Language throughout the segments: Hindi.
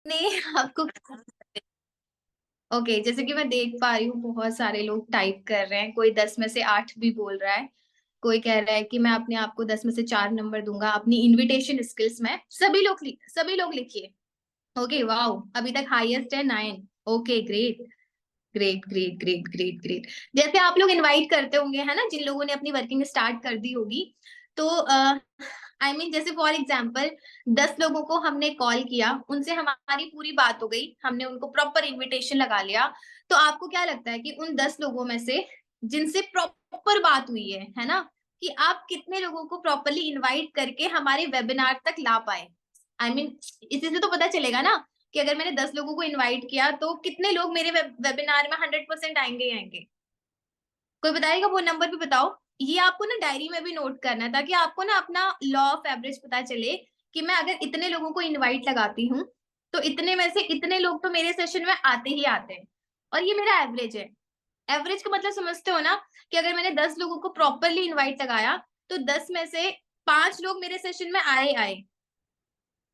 नहीं आपको ओके, जैसे कि मैं देख पा रही हूँ बहुत सारे लोग टाइप कर रहे हैं, कोई 10 में से 8 भी बोल रहा है, कोई कह रहा है कि मैं अपने आप को 10 में से 4 नंबर दूंगा अपनी इनविटेशन स्किल्स में। सभी लोग लिखिए। ओके वाओ, अभी तक हाईएस्ट है 9। Okay great great great great great great. जैसे आप लोग इनवाइट करते होंगे है ना, जिन लोगों ने अपनी वर्किंग स्टार्ट कर दी होगी, तो जैसे फॉर एग्जाम्पल 10 लोगों को हमने कॉल किया, उनसे हमारी पूरी बात हो गई, हमने उनको प्रॉपर इनविटेशन लगा लिया। तो आपको क्या लगता है कि उन 10 लोगों में से जिनसे प्रॉपर बात हुई है ना, कि आप कितने लोगों को प्रॉपरली इनवाइट करके हमारे वेबिनार तक ला पाए? इसी से तो पता चलेगा ना कि अगर मैंने 10 लोगों को इनवाइट किया तो कितने लोग मेरे वेबिनार में 100% आएंगे ही आएंगे। कोई बताएगा वो नंबर भी बताओ। ये आपको ना डायरी में भी नोट करना है, ताकि आपको ना अपना लॉ ऑफ एवरेज पता चले कि मैं अगर इतने लोगों को इनवाइट लगाती हूँ तो इतने में से इतने लोग तो मेरे सेशन में आते ही आते हैं। और ये मेरा एवरेज है। एवरेज का मतलब समझते हो ना, कि अगर मैंने 10 लोगों को प्रॉपरली इनवाइट लगाया तो 10 में से 5 लोग मेरे सेशन में आए आए,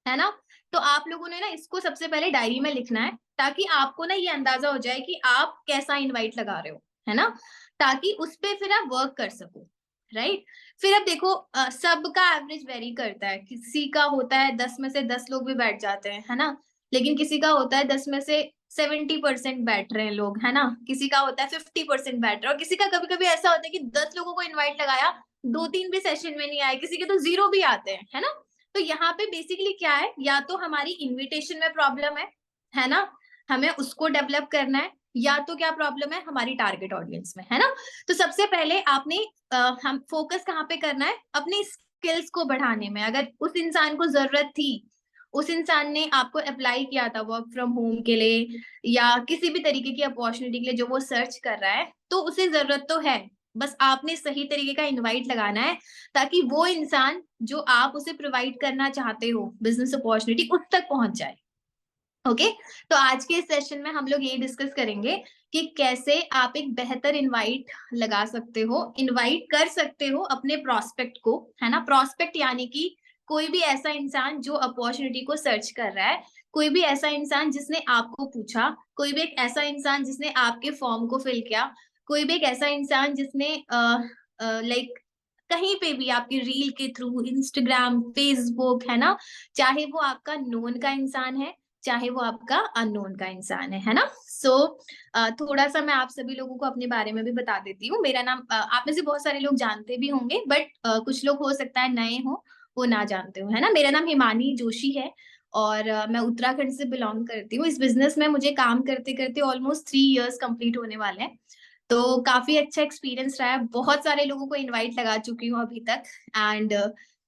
है ना। तो आप लोगों ने ना इसको सबसे पहले डायरी में लिखना है, ताकि आपको ना ये अंदाजा हो जाए कि आप कैसा इनवाइट लगा रहे हो, है ना, ताकि उस पे फिर आप वर्क कर सको। राइट। फिर अब देखो सबका एवरेज वेरी करता है, किसी का होता है 10 में से 10 लोग भी बैठ जाते हैं, है ना, लेकिन किसी का होता है 10 में से 70% बैठ रहे हैं लोग, है ना, किसी का होता है 50% बैठ रहे हैं, और किसी का कभी कभी ऐसा होता है कि 10 लोगों को इन्वाइट लगाया, 2-3 भी सेशन में नहीं आए, किसी के तो 0 भी आते हैं, है ना। तो यहाँ पे बेसिकली क्या है, या तो हमारी इनविटेशन में प्रॉब्लम है ना, हमें उसको डेवलप करना है, या तो क्या प्रॉब्लम है हमारी टारगेट ऑडियंस में, है ना। तो सबसे पहले आपने हम फोकस कहाँ पे करना है, अपनी स्किल्स को बढ़ाने में। अगर उस इंसान को जरूरत थी, उस इंसान ने आपको अप्लाई किया था वर्क फ्रॉम होम के लिए या किसी भी तरीके की अपॉर्चुनिटी के लिए जो वो सर्च कर रहा है, तो उसे जरूरत तो है, बस आपने सही तरीके का इनवाइट लगाना है, ताकि वो इंसान जो आप उसे प्रोवाइड करना चाहते हो बिजनेस अपॉर्चुनिटी उस तक पहुंच जाए। ओके। तो आज के इस सेशन में हम लोग ये डिस्कस करेंगे कि कैसे आप एक बेहतर इनवाइट लगा सकते हो, इनवाइट कर सकते हो अपने प्रोस्पेक्ट को, है ना। प्रोस्पेक्ट यानी कि कोई भी ऐसा इंसान जो अपॉर्चुनिटी को सर्च कर रहा है, कोई भी ऐसा इंसान जिसने आपको पूछा, कोई भी एक ऐसा इंसान जिसने आपके फॉर्म को फिल किया, कोई भी एक ऐसा इंसान जिसने लाइक कहीं पे भी आपकी रील के थ्रू, इंस्टाग्राम, फेसबुक, है ना, चाहे वो आपका नोन का इंसान है, चाहे वो आपका अननोन का इंसान है ना। सो थोड़ा सा मैं आप सभी लोगों को अपने बारे में भी बता देती हूँ। मेरा नाम आप में से बहुत सारे लोग जानते भी होंगे, बट कुछ लोग हो सकता है नए हो, वो ना जानते हो, है ना। मेरा नाम हिमानी जोशी है और मैं उत्तराखंड से बिलोंग करती हूँ। इस बिजनेस में मुझे काम करते करते ऑलमोस्ट 3 इयर्स कंप्लीट होने वाले हैं। तो काफी अच्छा एक्सपीरियंस रहा है, बहुत सारे लोगों को इनवाइट लगा चुकी हूँ अभी तक। एंड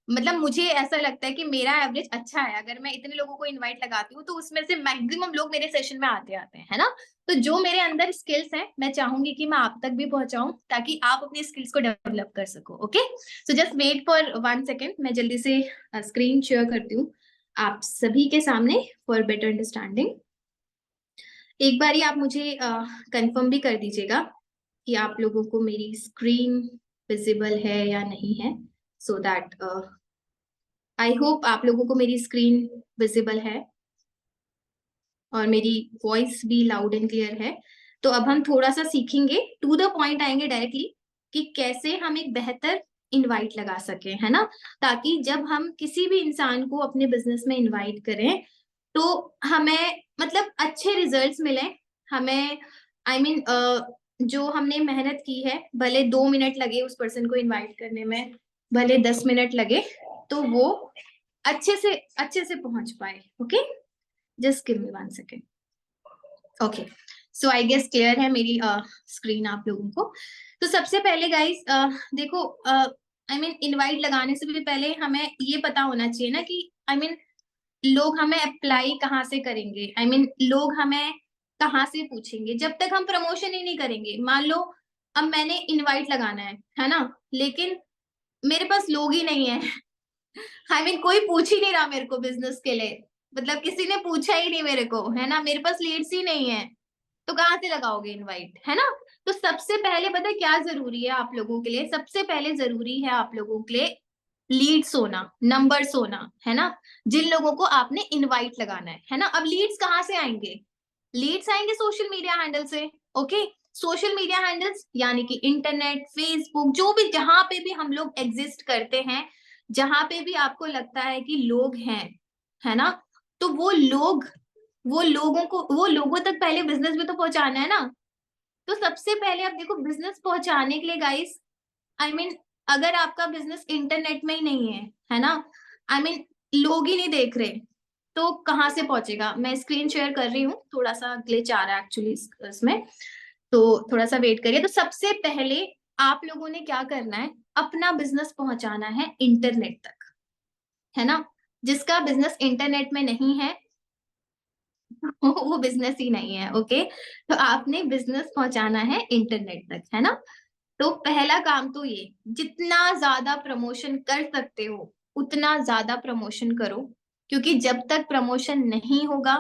मतलब मुझे ऐसा लगता है कि मेरा एवरेज अच्छा है, अगर मैं इतने लोगों को इनवाइट लगाती हूँ तो उसमें से मैक्सिमम लोग मेरे सेशन में आते आते हैं, है ना। तो जो मेरे अंदर स्किल्स हैं मैं चाहूंगी कि मैं आप तक भी पहुंचाऊं, ताकि आप अपनी स्किल्स को डेवलप कर सको। Okay, so just wait for 1 second, मैं जल्दी से स्क्रीन शेयर करती हूँ आप सभी के सामने फॉर बेटर अंडरस्टैंडिंग। एक बार ही आप मुझे कंफर्म भी कर दीजिएगा कि आप लोगों को मेरी स्क्रीन विजिबल है या नहीं है, सो दैट आई होप आप लोगों को मेरी स्क्रीन विजिबल है और मेरी वॉइस भी लाउड एंड क्लियर है। तो अब हम थोड़ा सा सीखेंगे, टू द पॉइंट आएंगे डायरेक्टली, कि कैसे हम एक बेहतर इनवाइट लगा सके, है ना, ताकि जब हम किसी भी इंसान को अपने बिजनेस में इनवाइट करें तो हमें मतलब अच्छे रिजल्ट्स मिले। हमें जो हमने मेहनत की है, भले 2 मिनट लगे उस पर्सन को इनवाइट करने में, भले 10 मिनट लगे, तो वो अच्छे से पहुंच पाए। Okay, just give me 1 second. Okay, so I guess clear है मेरी स्क्रीन आप लोगों को। तो सबसे पहले गाइस देखो, इनवाइट लगाने से भी पहले हमें ये पता होना चाहिए ना कि लोग हमें अप्लाई कहाँ से करेंगे, लोग हमें कहाँ से पूछेंगे। जब तक हम प्रमोशन ही नहीं करेंगे, मान लो अब मैंने इनवाइट लगाना है ना, लेकिन मेरे पास लोग ही नहीं है, कोई पूछ ही नहीं रहा मेरे को बिजनेस के लिए, मतलब किसी ने पूछा ही नहीं मेरे को, है ना, मेरे पास लीड्स ही नहीं है, तो कहाँ से लगाओगे इनवाइट, है ना। तो सबसे पहले पता है क्या जरूरी है आप लोगों के लिए, सबसे पहले जरूरी है आप लोगों के लिए लीड्स होना, नंबर्स होना, है ना, जिन लोगों को आपने इनवाइट लगाना है ना। अब लीड्स कहाँ से आएंगे? लीड्स आएंगे सोशल मीडिया हैंडल से। ओके, सोशल मीडिया हैंडल्स यानी कि इंटरनेट, फेसबुक, जो भी जहां पे भी हम लोग एग्जिस्ट करते हैं, जहां पे भी आपको लगता है कि लोग हैं, है ना, तो वो लोगों तक पहले बिजनेस भी तो पहुंचाना है ना। तो सबसे पहले आप देखो, बिजनेस पहुंचाने के लिए गाइस, आई मीन अगर आपका बिजनेस इंटरनेट में ही नहीं है ना, आई मीन लोग ही नहीं देख रहे, तो कहाँ से पहुंचेगा। मैं स्क्रीन शेयर कर रही हूँ, थोड़ा सा ग्लिच आ रहा है एक्चुअली इसमें, तो थोड़ा सा वेट करिए। तो सबसे पहले आप लोगों ने क्या करना है, अपना बिजनेस पहुंचाना है इंटरनेट तक, है ना। जिसका बिजनेस इंटरनेट में नहीं है वो बिजनेस ही नहीं है। ओके, तो आपने बिजनेस पहुंचाना है इंटरनेट तक, है ना। तो पहला काम तो ये, जितना ज्यादा प्रमोशन कर सकते हो उतना ज्यादा प्रमोशन करो, क्योंकि जब तक प्रमोशन नहीं होगा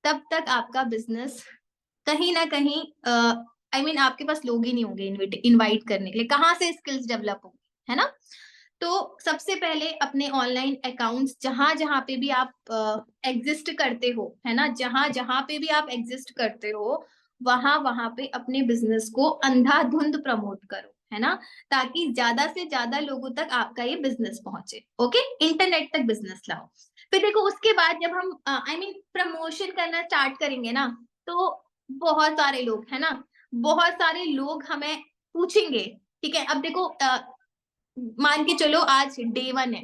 तब तक आपका बिजनेस कहीं ना कहीं आई मीन आपके पास लोग ही नहीं होंगे इनवाइट करने के लिए, कहाँ से स्किल्स डेवलप होंगी, है ना। तो सबसे पहले अपने ऑनलाइन अकाउंट्स जहां जहां पे भी आप एग्जिस्ट करते हो, है ना, जहां जहां पे भी आप एग्जिस्ट करते हो, वहां वहां पे अपने बिजनेस को अंधाधुंध प्रमोट करो, है ना, ताकि ज्यादा से ज्यादा लोगों तक आपका ये बिजनेस पहुंचे। ओके, इंटरनेट तक बिजनेस लाओ। फिर देखो उसके बाद जब हम आई मीन प्रमोशन करना स्टार्ट करेंगे ना, तो बहुत सारे लोग, है ना, बहुत सारे लोग हमें पूछेंगे। ठीक है, अब देखो मान के चलो आज डे वन है,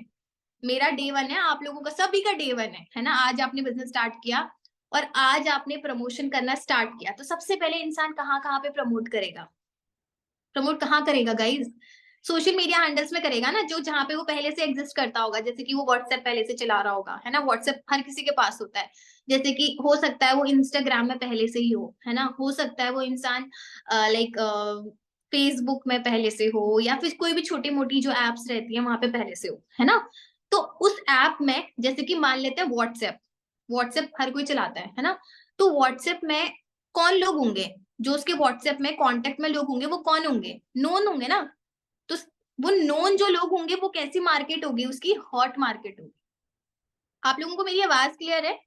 मेरा डे वन है, आप लोगों का सभी का डे वन है ना। आज आपने बिजनेस स्टार्ट किया और आज आपने प्रमोशन करना स्टार्ट किया, तो सबसे पहले इंसान कहाँ कहाँ पे प्रमोट करेगा? प्रमोट कहाँ करेगा गाइज? सोशल मीडिया हैंडल्स में करेगा ना, जो जहां पे वो पहले से एग्जिस्ट करता होगा। जैसे कि वो व्हाट्सएप पहले से चला रहा होगा, है ना, व्हाट्सएप हर किसी के पास होता है। जैसे कि हो सकता है वो इंस्टाग्राम में पहले से ही हो, है ना, हो सकता है वो इंसान लाइक फेसबुक में पहले से हो, या फिर कोई भी छोटी मोटी जो एप्स रहती है वहां पे पहले से हो, है ना। तो उस ऐप में जैसे कि मान लेते हैं व्हाट्सएप, व्हाट्सएप हर कोई चलाता है ना। तो व्हाट्सएप में कौन लोग होंगे? जो उसके व्हाट्सएप में कांटेक्ट में लोग होंगे वो कौन होंगे? नोन होंगे ना। तो वो नोन जो लोग होंगे वो कैसी मार्केट होगी? उसकी हॉट मार्केट होगी। आप लोगों को मेरी आवाज क्लियर है?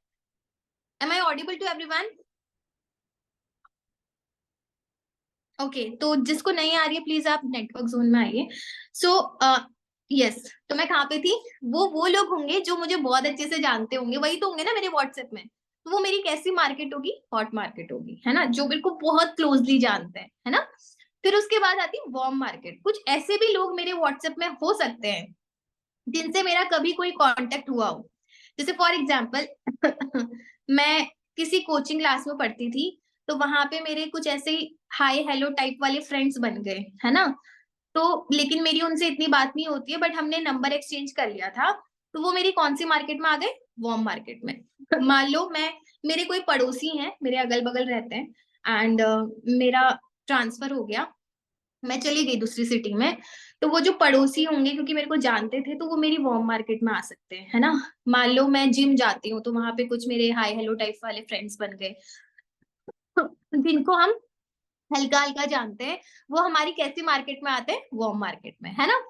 Am I audible to everyone? Okay, तो जिसको नहीं आ रही है प्लीज आप नेटवर्क जोन में आइए। सो यस, तो मैं कहाँ पे थी? वो लोग होंगे जो मुझे बहुत अच्छे से जानते होंगे, वही तो होंगे ना मेरे व्हाट्सएप में। तो वो मेरी कैसी मार्केट होगी? हॉट मार्केट होगी, है ना, जो मेरे को बहुत क्लोजली जानते हैं, है ना। फिर उसके बाद आती है वार्म मार्केट। कुछ ऐसे भी लोग मेरे व्हाट्सएप में हो सकते हैं जिनसे मेरा कभी कोई कांटेक्ट हुआ हो। जैसे फॉर एग्जांपल मैं किसी कोचिंग क्लास में पढ़ती थी, तो वहां पे मेरे कुछ ऐसे हाय हेलो टाइप वाले फ्रेंड्स बन गए, है ना। तो लेकिन मेरी उनसे इतनी बात नहीं होती है, बट हमने नंबर एक्सचेंज कर लिया था। तो वो मेरी कौन सी मार्केट में आ गए? वार्म मार्केट में। मान लो मैं, मेरे कोई पड़ोसी हैं, मेरे अगल बगल रहते हैं, एंड मेरा ट्रांसफर हो गया, मैं चली गई दूसरी सिटी में। तो वो जो पड़ोसी होंगे, क्योंकि मेरे को जानते थे, तो वो मेरी वार्म मार्केट में आ सकते हैं, है ना। मान लो मैं जिम जाती हूँ, तो वहां पे कुछ मेरे हाय हेलो टाइप वाले फ्रेंड्स बन गए जिनको हम हल्का हल्का जानते हैं, वो हमारी कैसी मार्केट में आते हैं? वार्म मार्केट में, है ना।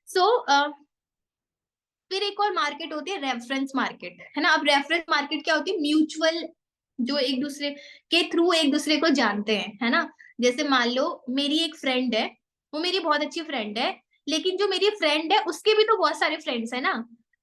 सो फिर एक और मार्केट होती है रेफरेंस मार्केट, है ना। अब रेफरेंस मार्केट क्या होती है? म्यूचुअल, जो एक दूसरे के थ्रू एक दूसरे को जानते हैं, है ना। जैसे मान लो मेरी एक फ्रेंड है, वो मेरी बहुत अच्छी फ्रेंड है, लेकिन जो मेरी फ्रेंड है उसके भी तो बहुत सारे फ्रेंड्स है ना।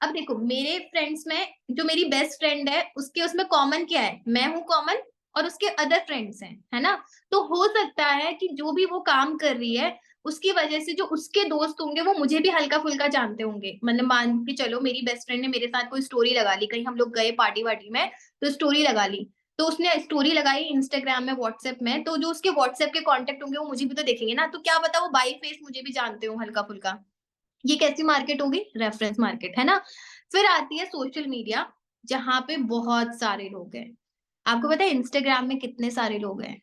अब देखो मेरे फ्रेंड्स में जो मेरी बेस्ट फ्रेंड है, उसके उसमें कॉमन क्या है? मैं हूँ कॉमन, और उसके अदर फ्रेंड्स हैं, है ना। तो हो सकता है कि जो भी वो काम कर रही है, उसकी वजह से जो उसके दोस्त होंगे वो मुझे भी हल्का फुल्का जानते होंगे। मतलब मान के चलो मेरी बेस्ट फ्रेंड ने मेरे साथ कोई स्टोरी लगा ली, कहीं हम लोग गए पार्टी वार्टी में, तो स्टोरी लगा ली, तो उसने स्टोरी लगाई इंस्टाग्राम में, व्हाट्सएप में, तो जो उसके व्हाट्सएप के कांटेक्ट होंगे वो मुझे भी तो देखेंगे ना। तो क्या पता वो बाई फेस मुझे भी जानते हो हल्का फुल्का। ये कैसी मार्केट होगी? रेफरेंस मार्केट, है ना। फिर आती है सोशल मीडिया, जहां पे बहुत सारे लोग हैं। आपको पता है इंस्टाग्राम में कितने सारे लोग हैं?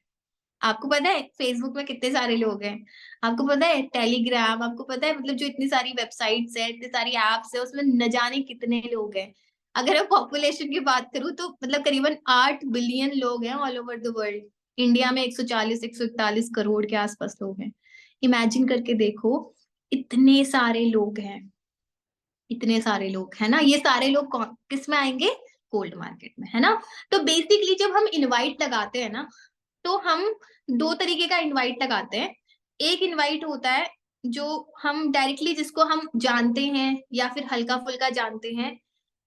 आपको पता है फेसबुक में कितने सारे लोग हैं? आपको पता है टेलीग्राम, आपको पता है मतलब जो इतनी सारी वेबसाइट्स है, इतनी सारी एप्स है, उसमें न जाने कितने लोग हैं। अगर मैं पॉपुलेशन की बात करूं तो मतलब करीबन 8 बिलियन लोग हैं all over the world. India में 140 141 करोड़ के आसपास लोग हैं। इमेजिन करके देखो, इतने सारे लोग हैं। इतने सारे लोग है ना, ये सारे लोग किस में आएंगे, कोल्ड मार्केट में, है ना। तो बेसिकली जब हम इनवाइट लगाते हैं ना, तो हम दो तरीके का इनवाइट लगाते हैं। एक इनवाइट होता है जो हम डायरेक्टली, जिसको हम जानते हैं या फिर हल्का फुल्का जानते हैं,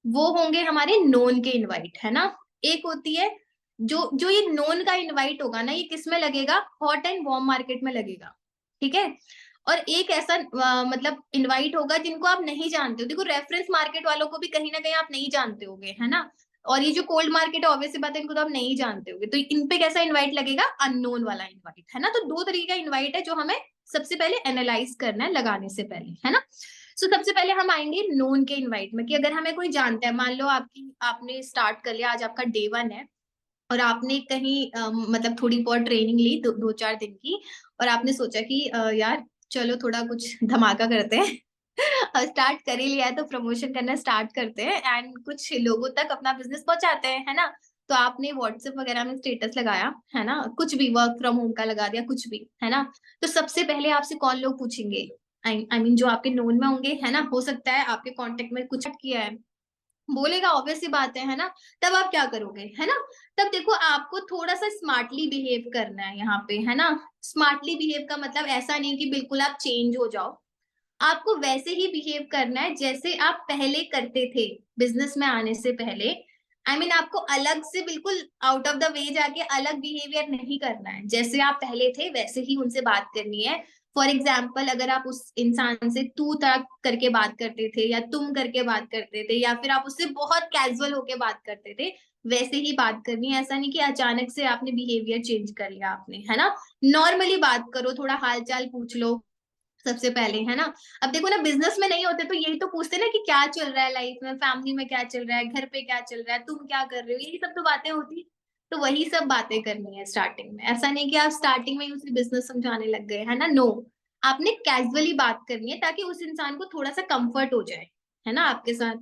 वो होंगे हमारे नोन के इनवाइट, है ना। एक होती है जो जो ये नोन का इनवाइट होगा ना, ये किस में लगेगा, हॉट एंड वार्म मार्केट में लगेगा, ठीक है। और एक ऐसा मतलब इनवाइट होगा जिनको आप नहीं जानते हो। देखो रेफरेंस मार्केट वालों को भी कहीं ना कहीं आप नहीं जानते होगे, है ना। और ये जो कोल्ड मार्केट है, ऑब्वियस सी बात है, इनको तो आप नहीं जानते होगे, तो इन पे कैसा इनवाइट लगेगा, अननोन वाला इनवाइट, है ना। तो दो तरीके का इनवाइट है जो हमें सबसे पहले एनालाइज करना है लगाने से पहले, है ना। सो सबसे पहले हम आएंगे नोन के इनवाइट में, कि अगर हमें कोई जानता है, मान लो आपने स्टार्ट कर लिया, आज आपका डे 1 है, और आपने कहीं मतलब थोड़ी बहुत ट्रेनिंग ली, 2-4 दिन की, और आपने सोचा कि यार चलो थोड़ा कुछ धमाका करते हैं और स्टार्ट कर ही लिया है तो प्रमोशन करना स्टार्ट करते हैं एंड कुछ लोगों तक अपना बिजनेस पहुंचाते हैं, है ना। तो आपने व्हाट्सएप वगैरह में स्टेटस लगाया, है ना, कुछ भी वर्क फ्रॉम होम का लगा दिया, कुछ भी, है ना। तो सबसे पहले आपसे कौन लोग पूछेंगे, आई मीन जो आपके नोन में होंगे, है ना। हो सकता है आपके कांटेक्ट में कुछ किया है, बोलेगा, ऑब्वियस सी बात है ना। तब आप क्या करोगे, है ना। तब देखो आपको थोड़ा सा स्मार्टली बिहेव करना है यहाँ पे, है ना। स्मार्टली बिहेव का मतलब ऐसा नहीं कि बिल्कुल आप चेंज हो जाओ, आपको वैसे ही बिहेव करना है जैसे आप पहले करते थे बिजनेस में आने से पहले। आपको अलग से बिल्कुल आउट ऑफ द वे जाके अलग बिहेवियर नहीं करना है, जैसे आप पहले थे वैसे ही उनसे बात करनी है। फॉर एग्जाम्पल, अगर आप उस इंसान से तू तक करके बात करते थे या तुम करके बात करते थे, या फिर आप उससे बहुत कैजुअल होके बात करते थे, वैसे ही बात करनी है। ऐसा नहीं कि अचानक से आपने बिहेवियर चेंज कर लिया आपने, है ना। नॉर्मली बात करो, थोड़ा हाल चाल पूछ लो सबसे पहले, है ना। अब देखो ना, बिजनेस में नहीं होते तो यही तो पूछते ना कि क्या चल रहा है लाइफ में, फैमिली में क्या चल रहा है, घर पे क्या चल रहा है, तुम क्या कर रहे हो, यही सब तो बातें होती। तो वही सब बातें करनी है स्टार्टिंग में। ऐसा नहीं कि आप स्टार्टिंग में ही उसे बिजनेस समझाने लग गए, है ना, नो। आपने कैजुअली बात करनी है ताकि उस इंसान को थोड़ा सा कंफर्ट हो जाए, है ना, आपके साथ।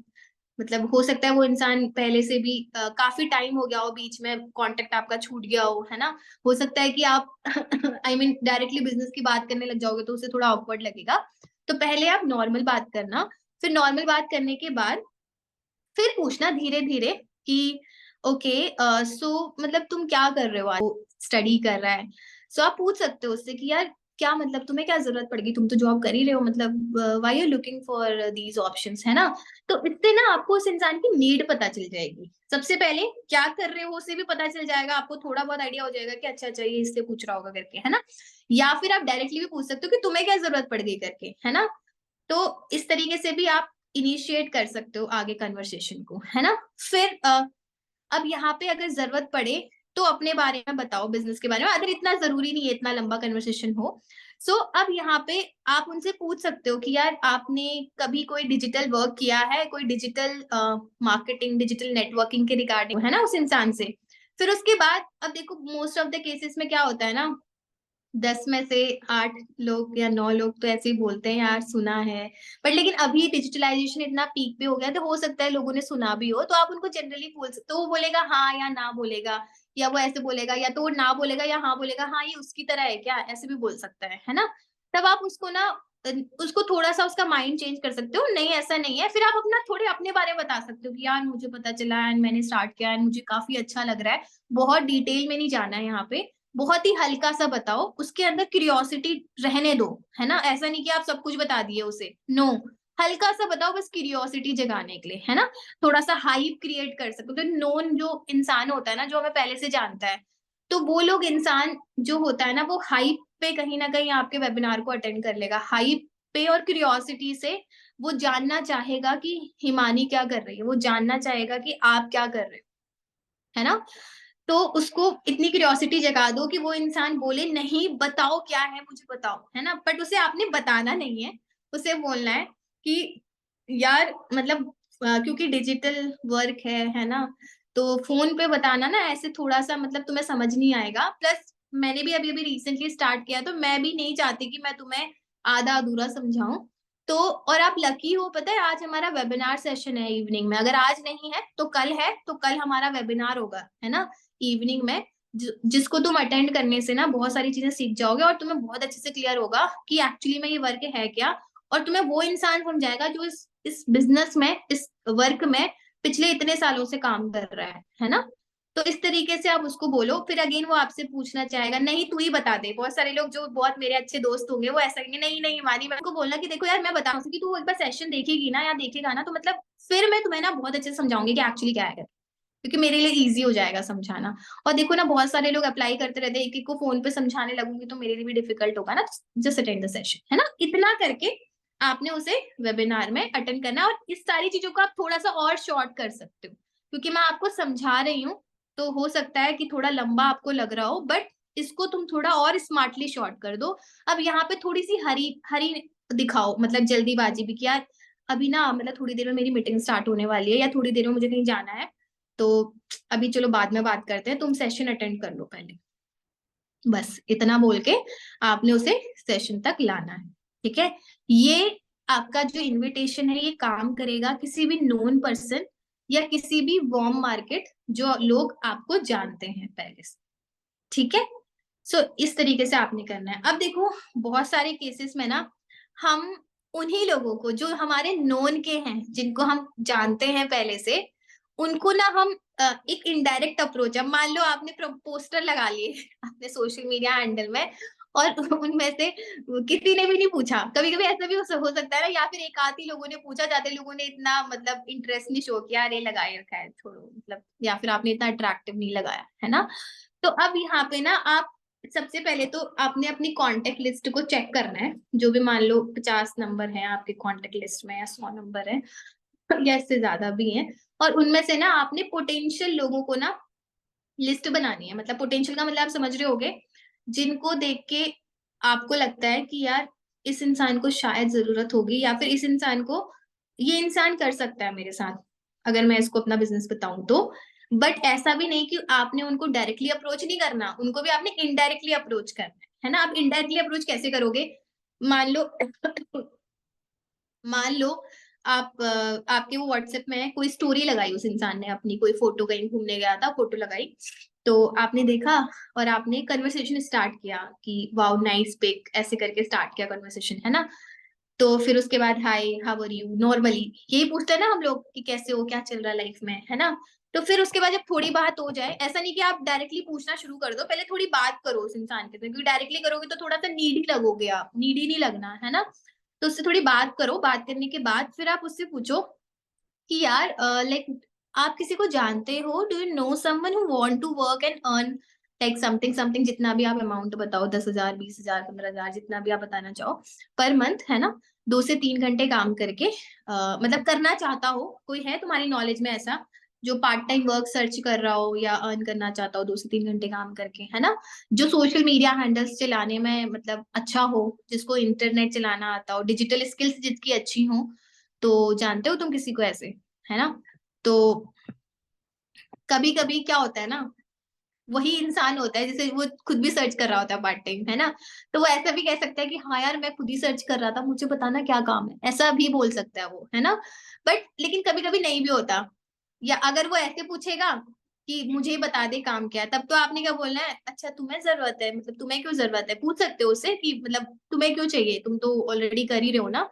मतलब हो सकता है वो इंसान पहले से भी काफी टाइम हो गया हो, बीच में कांटेक्ट आपका छूट गया हो, है ना। हो सकता है कि आप डायरेक्टली बिजनेस की बात करने लग जाओगे तो उसे थोड़ा ऑकवर्ड लगेगा। तो पहले आप नॉर्मल बात करना, फिर नॉर्मल बात करने के बाद फिर पूछना धीरे धीरे कि ओके, सो मतलब तुम क्या कर रहे हो आज, स्टडी कर रहा है। सो आप पूछ सकते हो उससे कि यार क्या मतलब तुम्हें क्या जरूरत पड़ेगी, तुम तो जॉब कर ही रहे हो, मतलब why you looking for these options, है ना। तो इससे ना आपको उस इंसान की नीड पता चल जाएगी। सबसे पहले क्या कर रहे हो उसे भी पता चल जाएगा, आपको थोड़ा बहुत आइडिया हो जाएगा कि अच्छा अच्छा ये इससे पूछ रहा होगा करके, है ना। या फिर आप डायरेक्टली भी पूछ सकते हो कि तुम्हें क्या जरूरत पड़ गई करके, है ना। तो इस तरीके से भी आप इनिशिएट कर सकते हो आगे कन्वर्सेशन को, है ना। फिर अब यहाँ पे अगर जरूरत पड़े तो अपने बारे में बताओ, बिजनेस के बारे में, अगर इतना जरूरी नहीं है इतना लंबा कन्वर्सेशन हो। सो अब यहाँ पे आप उनसे पूछ सकते हो कि यार आपने कभी कोई डिजिटल वर्क किया है, कोई डिजिटल मार्केटिंग, डिजिटल नेटवर्किंग के रिगार्डिंग, है ना, उस इंसान से। फिर उसके बाद अब देखो मोस्ट ऑफ द केसेस में क्या होता है ना, 10 में से 8 लोग या 9 लोग तो ऐसे ही बोलते हैं यार सुना है। बट लेकिन अभी डिजिटलाइजेशन इतना पीक पे हो गया, तो हो सकता है लोगों ने सुना भी हो, तो आप उनको जनरली बोल सकते हो, वो बोलेगा हाँ या ना बोलेगा, या वो ऐसे बोलेगा, या तो वो ना बोलेगा या हाँ बोलेगा, हाँ ये उसकी तरह है क्या, ऐसे भी बोल सकता है ना। तब आप उसको ना उसको थोड़ा सा उसका माइंड चेंज कर सकते हो, नहीं ऐसा नहीं है। फिर आप अपना थोड़े अपने बारे में बता सकते हो कि यार मुझे पता चला एंड मैंने स्टार्ट किया एंड मुझे काफी अच्छा लग रहा है। बहुत डिटेल में नहीं जाना है यहाँ पे, बहुत ही हल्का सा बताओ, उसके अंदर क्यूरियोसिटी रहने दो, है ना। ऐसा नहीं कि आप सब कुछ बता दिए उसे, नो। हल्का सा बताओ बस क्यूरियोसिटी जगाने के लिए, है ना। थोड़ा सा हाइप क्रिएट कर सकते हो। तो नोन जो इंसान होता है ना, जो हमें पहले से जानता है, तो वो लोग इंसान जो होता है ना, वो हाइप पे कहीं ना कहीं आपके वेबिनार को अटेंड कर लेगा, हाइप पे और क्यूरियोसिटी से। वो जानना चाहेगा कि हिमानी क्या कर रही है, वो जानना चाहेगा कि आप क्या कर रहे हो, है ना। तो उसको इतनी क्यूरियोसिटी जगा दो कि वो इंसान बोले नहीं बताओ क्या है मुझे बताओ, है ना। बट उसे आपने बताना नहीं है, उसे बोलना है कि यार मतलब क्योंकि डिजिटल वर्क है ना, तो फोन पे बताना ना ऐसे थोड़ा सा मतलब तुम्हें समझ नहीं आएगा। प्लस मैंने भी अभी अभी रिसेंटली स्टार्ट किया, तो मैं भी नहीं चाहती कि मैं तुम्हें आधा अधूरा समझाऊं। तो और आप लकी हो, पता है आज हमारा वेबिनार सेशन है इवनिंग में, अगर आज नहीं है तो कल है, तो कल हमारा वेबिनार होगा, है ना, इवनिंग में। जिसको तुम अटेंड करने से ना बहुत सारी चीजें सीख जाओगे और तुम्हें बहुत अच्छे से क्लियर होगा कि एक्चुअली में ये वर्क है क्या, और तुम्हें वो इंसान समझाएगा जो इस बिजनेस में, इस वर्क में पिछले इतने सालों से काम कर रहा है ना। तो इस तरीके से आप उसको बोलो, फिर अगेन वो आपसे पूछना चाहेगा, नहीं तू ही बता दे। बहुत सारे लोग जो बहुत मेरे अच्छे दोस्त होंगे वो ऐसा कहेंगे, नहीं नहीं मानी, मैं को बोलना कि देखो यार मैं बताऊं कि तू एक बार सेशन देखेगी ना या देखेगा ना, तो मतलब फिर मैं तुम्हें ना बहुत अच्छे से समझाऊंगी कि एक्चुअली क्या है, क्योंकि मेरे लिए इजी हो जाएगा समझाना। और देखो ना बहुत सारे लोग अप्लाई करते रहते हैं, एक एक को फोन पे समझाने लगूंगी तो मेरे लिए भी डिफिकल्ट होगा ना। जस्ट अटेंड द सेशन, है ना। इतना करके आपने उसे वेबिनार में अटेंड करना है। और इस सारी चीजों को आप थोड़ा सा और शॉर्ट कर सकते हो, क्योंकि मैं आपको समझा रही हूँ तो हो सकता है कि थोड़ा लंबा आपको लग रहा हो, बट इसको तुम थोड़ा और स्मार्टली शॉर्ट कर दो। अब यहाँ पे थोड़ी सी हरी हरी दिखाओ, मतलब जल्दीबाजी भी, कि यार अभी ना मतलब थोड़ी देर में मेरी मीटिंग स्टार्ट होने वाली है, या थोड़ी देर में मुझे कहीं जाना है, तो अभी चलो बाद में बात करते हैं, तुम सेशन अटेंड कर लो पहले। बस इतना बोल के आपने उसे सेशन तक लाना है। ठीक है, ये आपका जो इनविटेशन है ये काम करेगा किसी भी नोन पर्सन या किसी भी वार्म मार्केट जो लोग आपको जानते हैं पहले से। ठीक है, सो इस तरीके से आपने करना है। अब देखो बहुत सारे केसेस में ना हम उन्हीं लोगों को जो हमारे नोन के हैं, जिनको हम जानते हैं पहले से, उनको ना हम एक इनडायरेक्ट अप्रोच, अब मान लो आपने पोस्टर लगा लिए अपने सोशल मीडिया हैंडल में, और उनमें से किसी ने भी नहीं पूछा। कभी कभी ऐसा भी हो सकता है ना, या फिर एक आधी लोगों ने पूछा, ज्यादा लोगों ने इतना मतलब इंटरेस्ट नहीं शो किया, अरे लगाए रखा है छोड़ो, मतलब या फिर आपने इतना अट्रैक्टिव नहीं लगाया, है ना। तो अब यहाँ पे ना आप सबसे पहले तो आपने अपनी कांटेक्ट लिस्ट को चेक करना है। जो भी मान लो 50 नंबर है आपके कांटेक्ट लिस्ट में, या 100 नंबर है, या इससे ज्यादा भी है, और उनमें से ना आपने पोटेंशियल लोगों को ना लिस्ट बनानी है। मतलब पोटेंशियल का मतलब आप समझ रहे होगे, जिनको देख के आपको लगता है कि यार इस इंसान को शायद जरूरत होगी, या फिर इस इंसान को, ये इंसान कर सकता है मेरे साथ अगर मैं इसको अपना बिजनेस बताऊं तो। बट ऐसा भी नहीं कि आपने उनको डायरेक्टली अप्रोच नहीं करना, उनको भी आपने इनडायरेक्टली अप्रोच करना है ना। आप इनडायरेक्टली अप्रोच कैसे करोगे? मान लो मान लो आप आपके वो व्हाट्सएप में कोई स्टोरी लगाई, उस इंसान ने अपनी कोई फोटो, कहीं घूमने गया था फोटो लगाई, तो आपने देखा और आपने कन्वर्सेशन स्टार्ट किया कि वाओ नाइस पिक, ऐसे करके स्टार्ट किया कन्वर्सेशन, है ना। तो फिर उसके बाद hi how are you, normally यही पूछते हैं ना हम लोग कि कैसे हो, क्या चल रहा है लाइफ में, है ना। तो फिर उसके बाद जब थोड़ी बात हो जाए, ऐसा नहीं कि आप डायरेक्टली पूछना शुरू कर दो, पहले थोड़ी बात करो उस इंसान के साथ, क्योंकि डायरेक्टली करोगे तो थोड़ा सा नीडी लगोगे, आप नीडी नहीं लगना, है ना। तो उससे थोड़ी बात करो, बात करने के बाद फिर आप उससे पूछो कि यार लाइक आप किसी को जानते हो, do you know someone who want to work and earn like something something, जितना भी आप अमाउंट बताओ, 10,000, 20,000, 15,000, जितना भी आप बताना चाहो पर मंथ, है ना। 2 से 3 घंटे काम करके मतलब करना चाहता हो, कोई है तुम्हारी नॉलेज में ऐसा जो पार्ट टाइम वर्क सर्च कर रहा हो या अर्न करना चाहता हो 2 से 3 घंटे काम करके, है ना। जो सोशल मीडिया हैंडल्स चलाने में मतलब अच्छा हो, जिसको इंटरनेट चलाना आता हो, डिजिटल स्किल्स जिसकी अच्छी हो, तो जानते हो तुम किसी को ऐसे, है ना। तो कभी कभी क्या होता है ना, वही इंसान होता है जैसे वो खुद भी सर्च कर रहा होता है पार्ट टाइम, है ना। तो वो ऐसा भी कह सकता है कि हाँ यार मैं खुद ही सर्च कर रहा था, मुझे बताना क्या काम है, ऐसा भी बोल सकता है वो, है ना। बट लेकिन कभी कभी नहीं भी होता, या अगर वो ऐसे पूछेगा कि मुझे बता दे काम क्या है, तब तो आपने क्या बोलना है, अच्छा तुम्हें जरूरत है, मतलब तुम्हें क्यों जरूरत है, पूछ सकते हो उससे कि मतलब तुम्हें क्यों चाहिए, तुम तो ऑलरेडी कर ही रहे हो ना।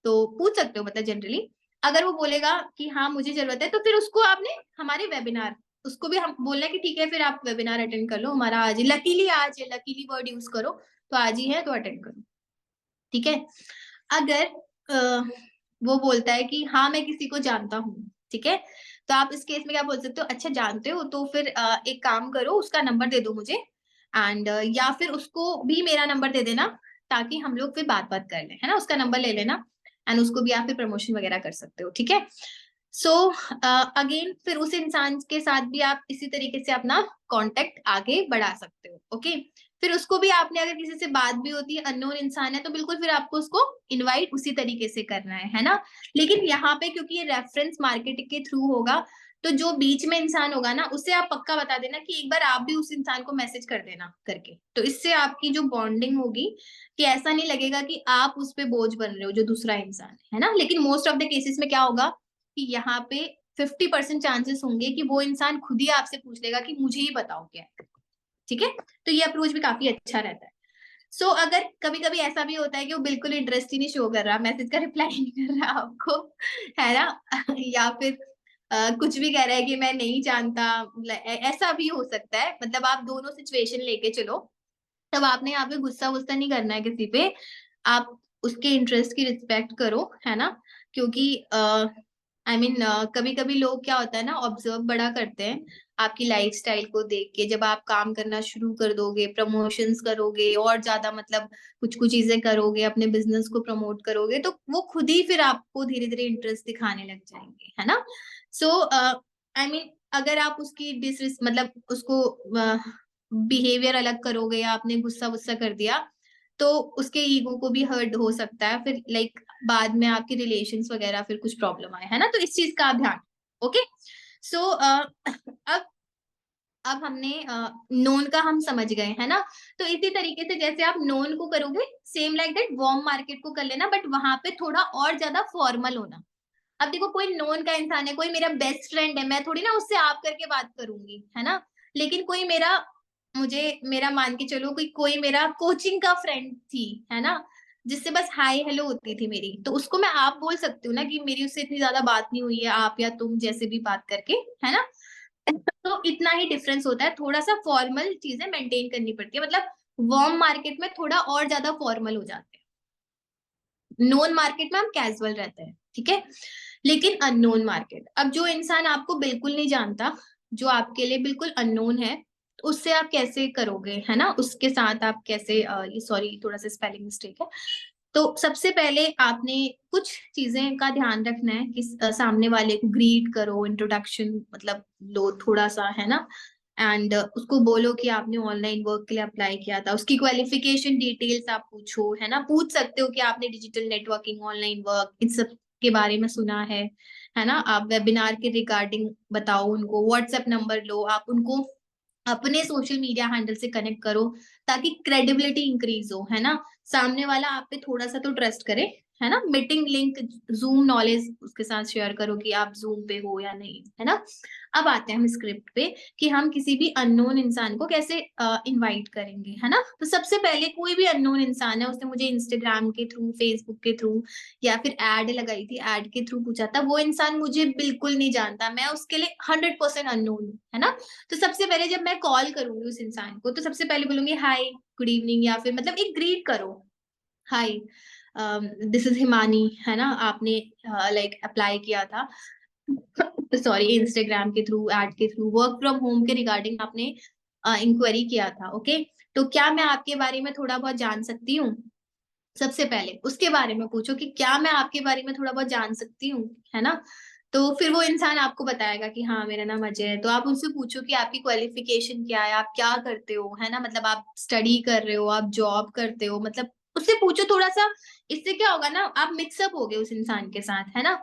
तो पूछ सकते हो मतलब जनरली। अगर वो बोलेगा कि हाँ मुझे जरूरत है, तो फिर उसको आपने हमारे वेबिनार, उसको भी हम बोलना है कि ठीक है फिर आप वेबिनार अटेंड कर लो हमारा, आज ही लकीली, आज है, लकीली वर्ड यूज करो, तो आज ही है तो अटेंड करो। ठीक है। अगर अ, वो बोलता है कि हाँ मैं किसी को जानता हूँ, ठीक है, तो आप इस केस में क्या बोल सकते हो, अच्छा जानते हो तो फिर एक काम करो, उसका नंबर दे दो मुझे, एंड या फिर उसको भी मेरा नंबर दे देना, ताकि हम लोग फिर बात बात कर लें, है ना। उसका नंबर ले लेना, एंड उसको भी आप फिर प्रमोशन वगैरह कर सकते हो। ठीक है। सो अगेन फिर उस इंसान के साथ भी आप इसी तरीके से अपना कांटेक्ट आगे बढ़ा सकते हो। ओके। फिर उसको भी आपने, अगर किसी से बात भी होती है, अननोन इंसान है, तो बिल्कुल फिर आपको उसको इनवाइट उसी तरीके से करना है ना। लेकिन यहाँ पे क्योंकि ये रेफरेंस मार्केटिंग के थ्रू होगा, तो जो बीच में इंसान होगा ना, उसे आप पक्का बता देना कि एक बार आप भी उस इंसान को मैसेज कर देना करके, तो इससे आपकी जो बॉन्डिंग होगी, कि ऐसा नहीं लगेगा कि आप उस पे बोझ बन रहे हो जो दूसरा इंसान है ना। लेकिन मोस्ट ऑफ द केसेस में क्या होगा कि यहाँ पे 50% चांसेस होंगे कि वो इंसान खुद ही आपसे पूछ लेगा कि मुझे ही बताओ क्या है। ठीक है। तो ये अप्रोच भी काफी अच्छा रहता है। सो अगर कभी कभी ऐसा भी होता है कि वो बिल्कुल इंटरेस्ट ही नहीं शो कर रहा, मैसेज का रिप्लाई नहीं कर रहा आपको, है ना या फिर कुछ भी कह रहा है कि मैं नहीं जानता, ऐसा भी हो सकता है। मतलब आप दोनों सिचुएशन लेके चलो, तब आपने यहाँ पे गुस्सा वुस्सा नहीं करना है किसी पे। आप उसके इंटरेस्ट की रिस्पेक्ट करो, है ना? क्योंकि आई मीन कभी कभी लोग क्या होता है ना, ऑब्जर्व बड़ा करते हैं आपकी लाइफस्टाइल को देख के। जब आप काम करना शुरू कर दोगे, प्रमोशंस करोगे और ज्यादा मतलब कुछ कुछ चीजें करोगे, अपने बिजनेस को प्रमोट करोगे, तो वो खुद ही फिर आपको धीरे धीरे इंटरेस्ट दिखाने लग जाएंगे, है ना? सो आई मीन अगर आप उसकी डिस मतलब उसको बिहेवियर अलग करोगे या आपने गुस्सा वुस्सा कर दिया, तो उसके ईगो को भी हर्ट हो सकता है फिर, लाइक बाद में आपकी रिलेशंस वगैरह फिर कुछ प्रॉब्लम आए, है ना? तो इस चीज का आप ध्यान। ओके। सो अब अब हमने नोन का हम समझ गए, है ना? तो इसी तरीके से जैसे आप नोन को करोगे, same like that warm market को कर लेना, बट वहां पे थोड़ा और ज्यादा फॉर्मल होना। अब देखो, कोई नोन का इंसान है, कोई मेरा बेस्ट फ्रेंड है, मैं थोड़ी ना उससे आप करके बात करूंगी, है ना? लेकिन कोई मेरा, मुझे मेरा मान के चलो, कोई कोई मेरा कोचिंग का फ्रेंड थी, है ना, जिससे बस हाय हेलो होती थी मेरी, तो उसको मैं आप बोल सकती हूँ ना कि मेरी उससे इतनी ज्यादा बात नहीं हुई है, आप या तुम जैसे भी बात करके, है ना? तो इतना ही डिफरेंस होता है, थोड़ा सा फॉर्मल चीजें मेंटेन करनी पड़ती है। मतलब वार्म मार्केट में थोड़ा और ज्यादा फॉर्मल हो जाते हैं, नोन मार्केट में हम कैजुअल रहते हैं, ठीक है? लेकिन अननोन मार्केट, अब जो इंसान आपको बिल्कुल नहीं जानता, जो आपके लिए बिल्कुल अननोन है, तो उससे आप कैसे करोगे, है ना? उसके साथ आप कैसे ये सॉरी थोड़ा सा स्पेलिंग मिस्टेक है। तो सबसे पहले आपने कुछ चीजें का ध्यान रखना है कि सामने वाले को ग्रीट करो, इंट्रोडक्शन मतलब लो थोड़ा सा, है ना? एंड उसको बोलो कि आपने ऑनलाइन वर्क के लिए अप्लाई किया था, उसकी क्वालिफिकेशन डिटेल्स आप पूछो, है ना? पूछ सकते हो कि आपने डिजिटल नेटवर्किंग, ऑनलाइन वर्क, इन सब के बारे में सुना है ना? आप वेबिनार के रिगार्डिंग बताओ उनको, व्हाट्सएप नंबर लो, आप उनको अपने सोशल मीडिया हैंडल से कनेक्ट करो, ताकि क्रेडिबिलिटी इंक्रीज हो, है ना? सामने वाला आप पे थोड़ा सा तो ट्रस्ट करे, है ना? मीटिंग लिंक, जूम नॉलेज उसके साथ शेयर करो कि आप जूम पे हो या नहीं, है ना? अब आते हैं हम स्क्रिप्ट पे कि हम किसी भी अननोन इंसान को कैसे इनवाइट करेंगे, है ना? तो सबसे पहले कोई भी अननोन इंसान है, उसने मुझे इंस्टाग्राम के थ्रू, फेसबुक के थ्रू या फिर एड लगाई थी, एड के थ्रू पूछा था, वो इंसान मुझे बिल्कुल नहीं जानता, मैं उसके लिए 100% अननोन हूँ, है ना? तो सबसे पहले जब मैं कॉल करूंगी उस इंसान को, तो सबसे पहले बोलूंगी हाय, गुड इवनिंग, या फिर मतलब एक ग्रीट करो, हाय दिस इज हिमानी, है ना? आपने लाइक अप्लाई किया था सॉरी इंस्टाग्राम के थ्रू, एड के थ्रू, वर्क फ्रॉम होम के रिगार्डिंग आपने इंक्वायरी किया था, ओके? तो क्या मैं आपके बारे में थोड़ा बहुत जान सकती हूँ? सबसे पहले उसके बारे में पूछो कि क्या मैं आपके बारे में थोड़ा बहुत जान सकती हूँ, है ना? तो फिर वो इंसान आपको बताएगा कि हाँ मेरा नाम अजय है, तो आप उनसे पूछो कि आपकी क्वालिफिकेशन क्या है, आप क्या करते हो, है ना? मतलब आप स्टडी कर रहे हो, आप जॉब करते हो, मतलब उससे पूछो थोड़ा सा। इससे क्या होगा ना, आप मिक्सअप हो गए उस इंसान के साथ, है ना?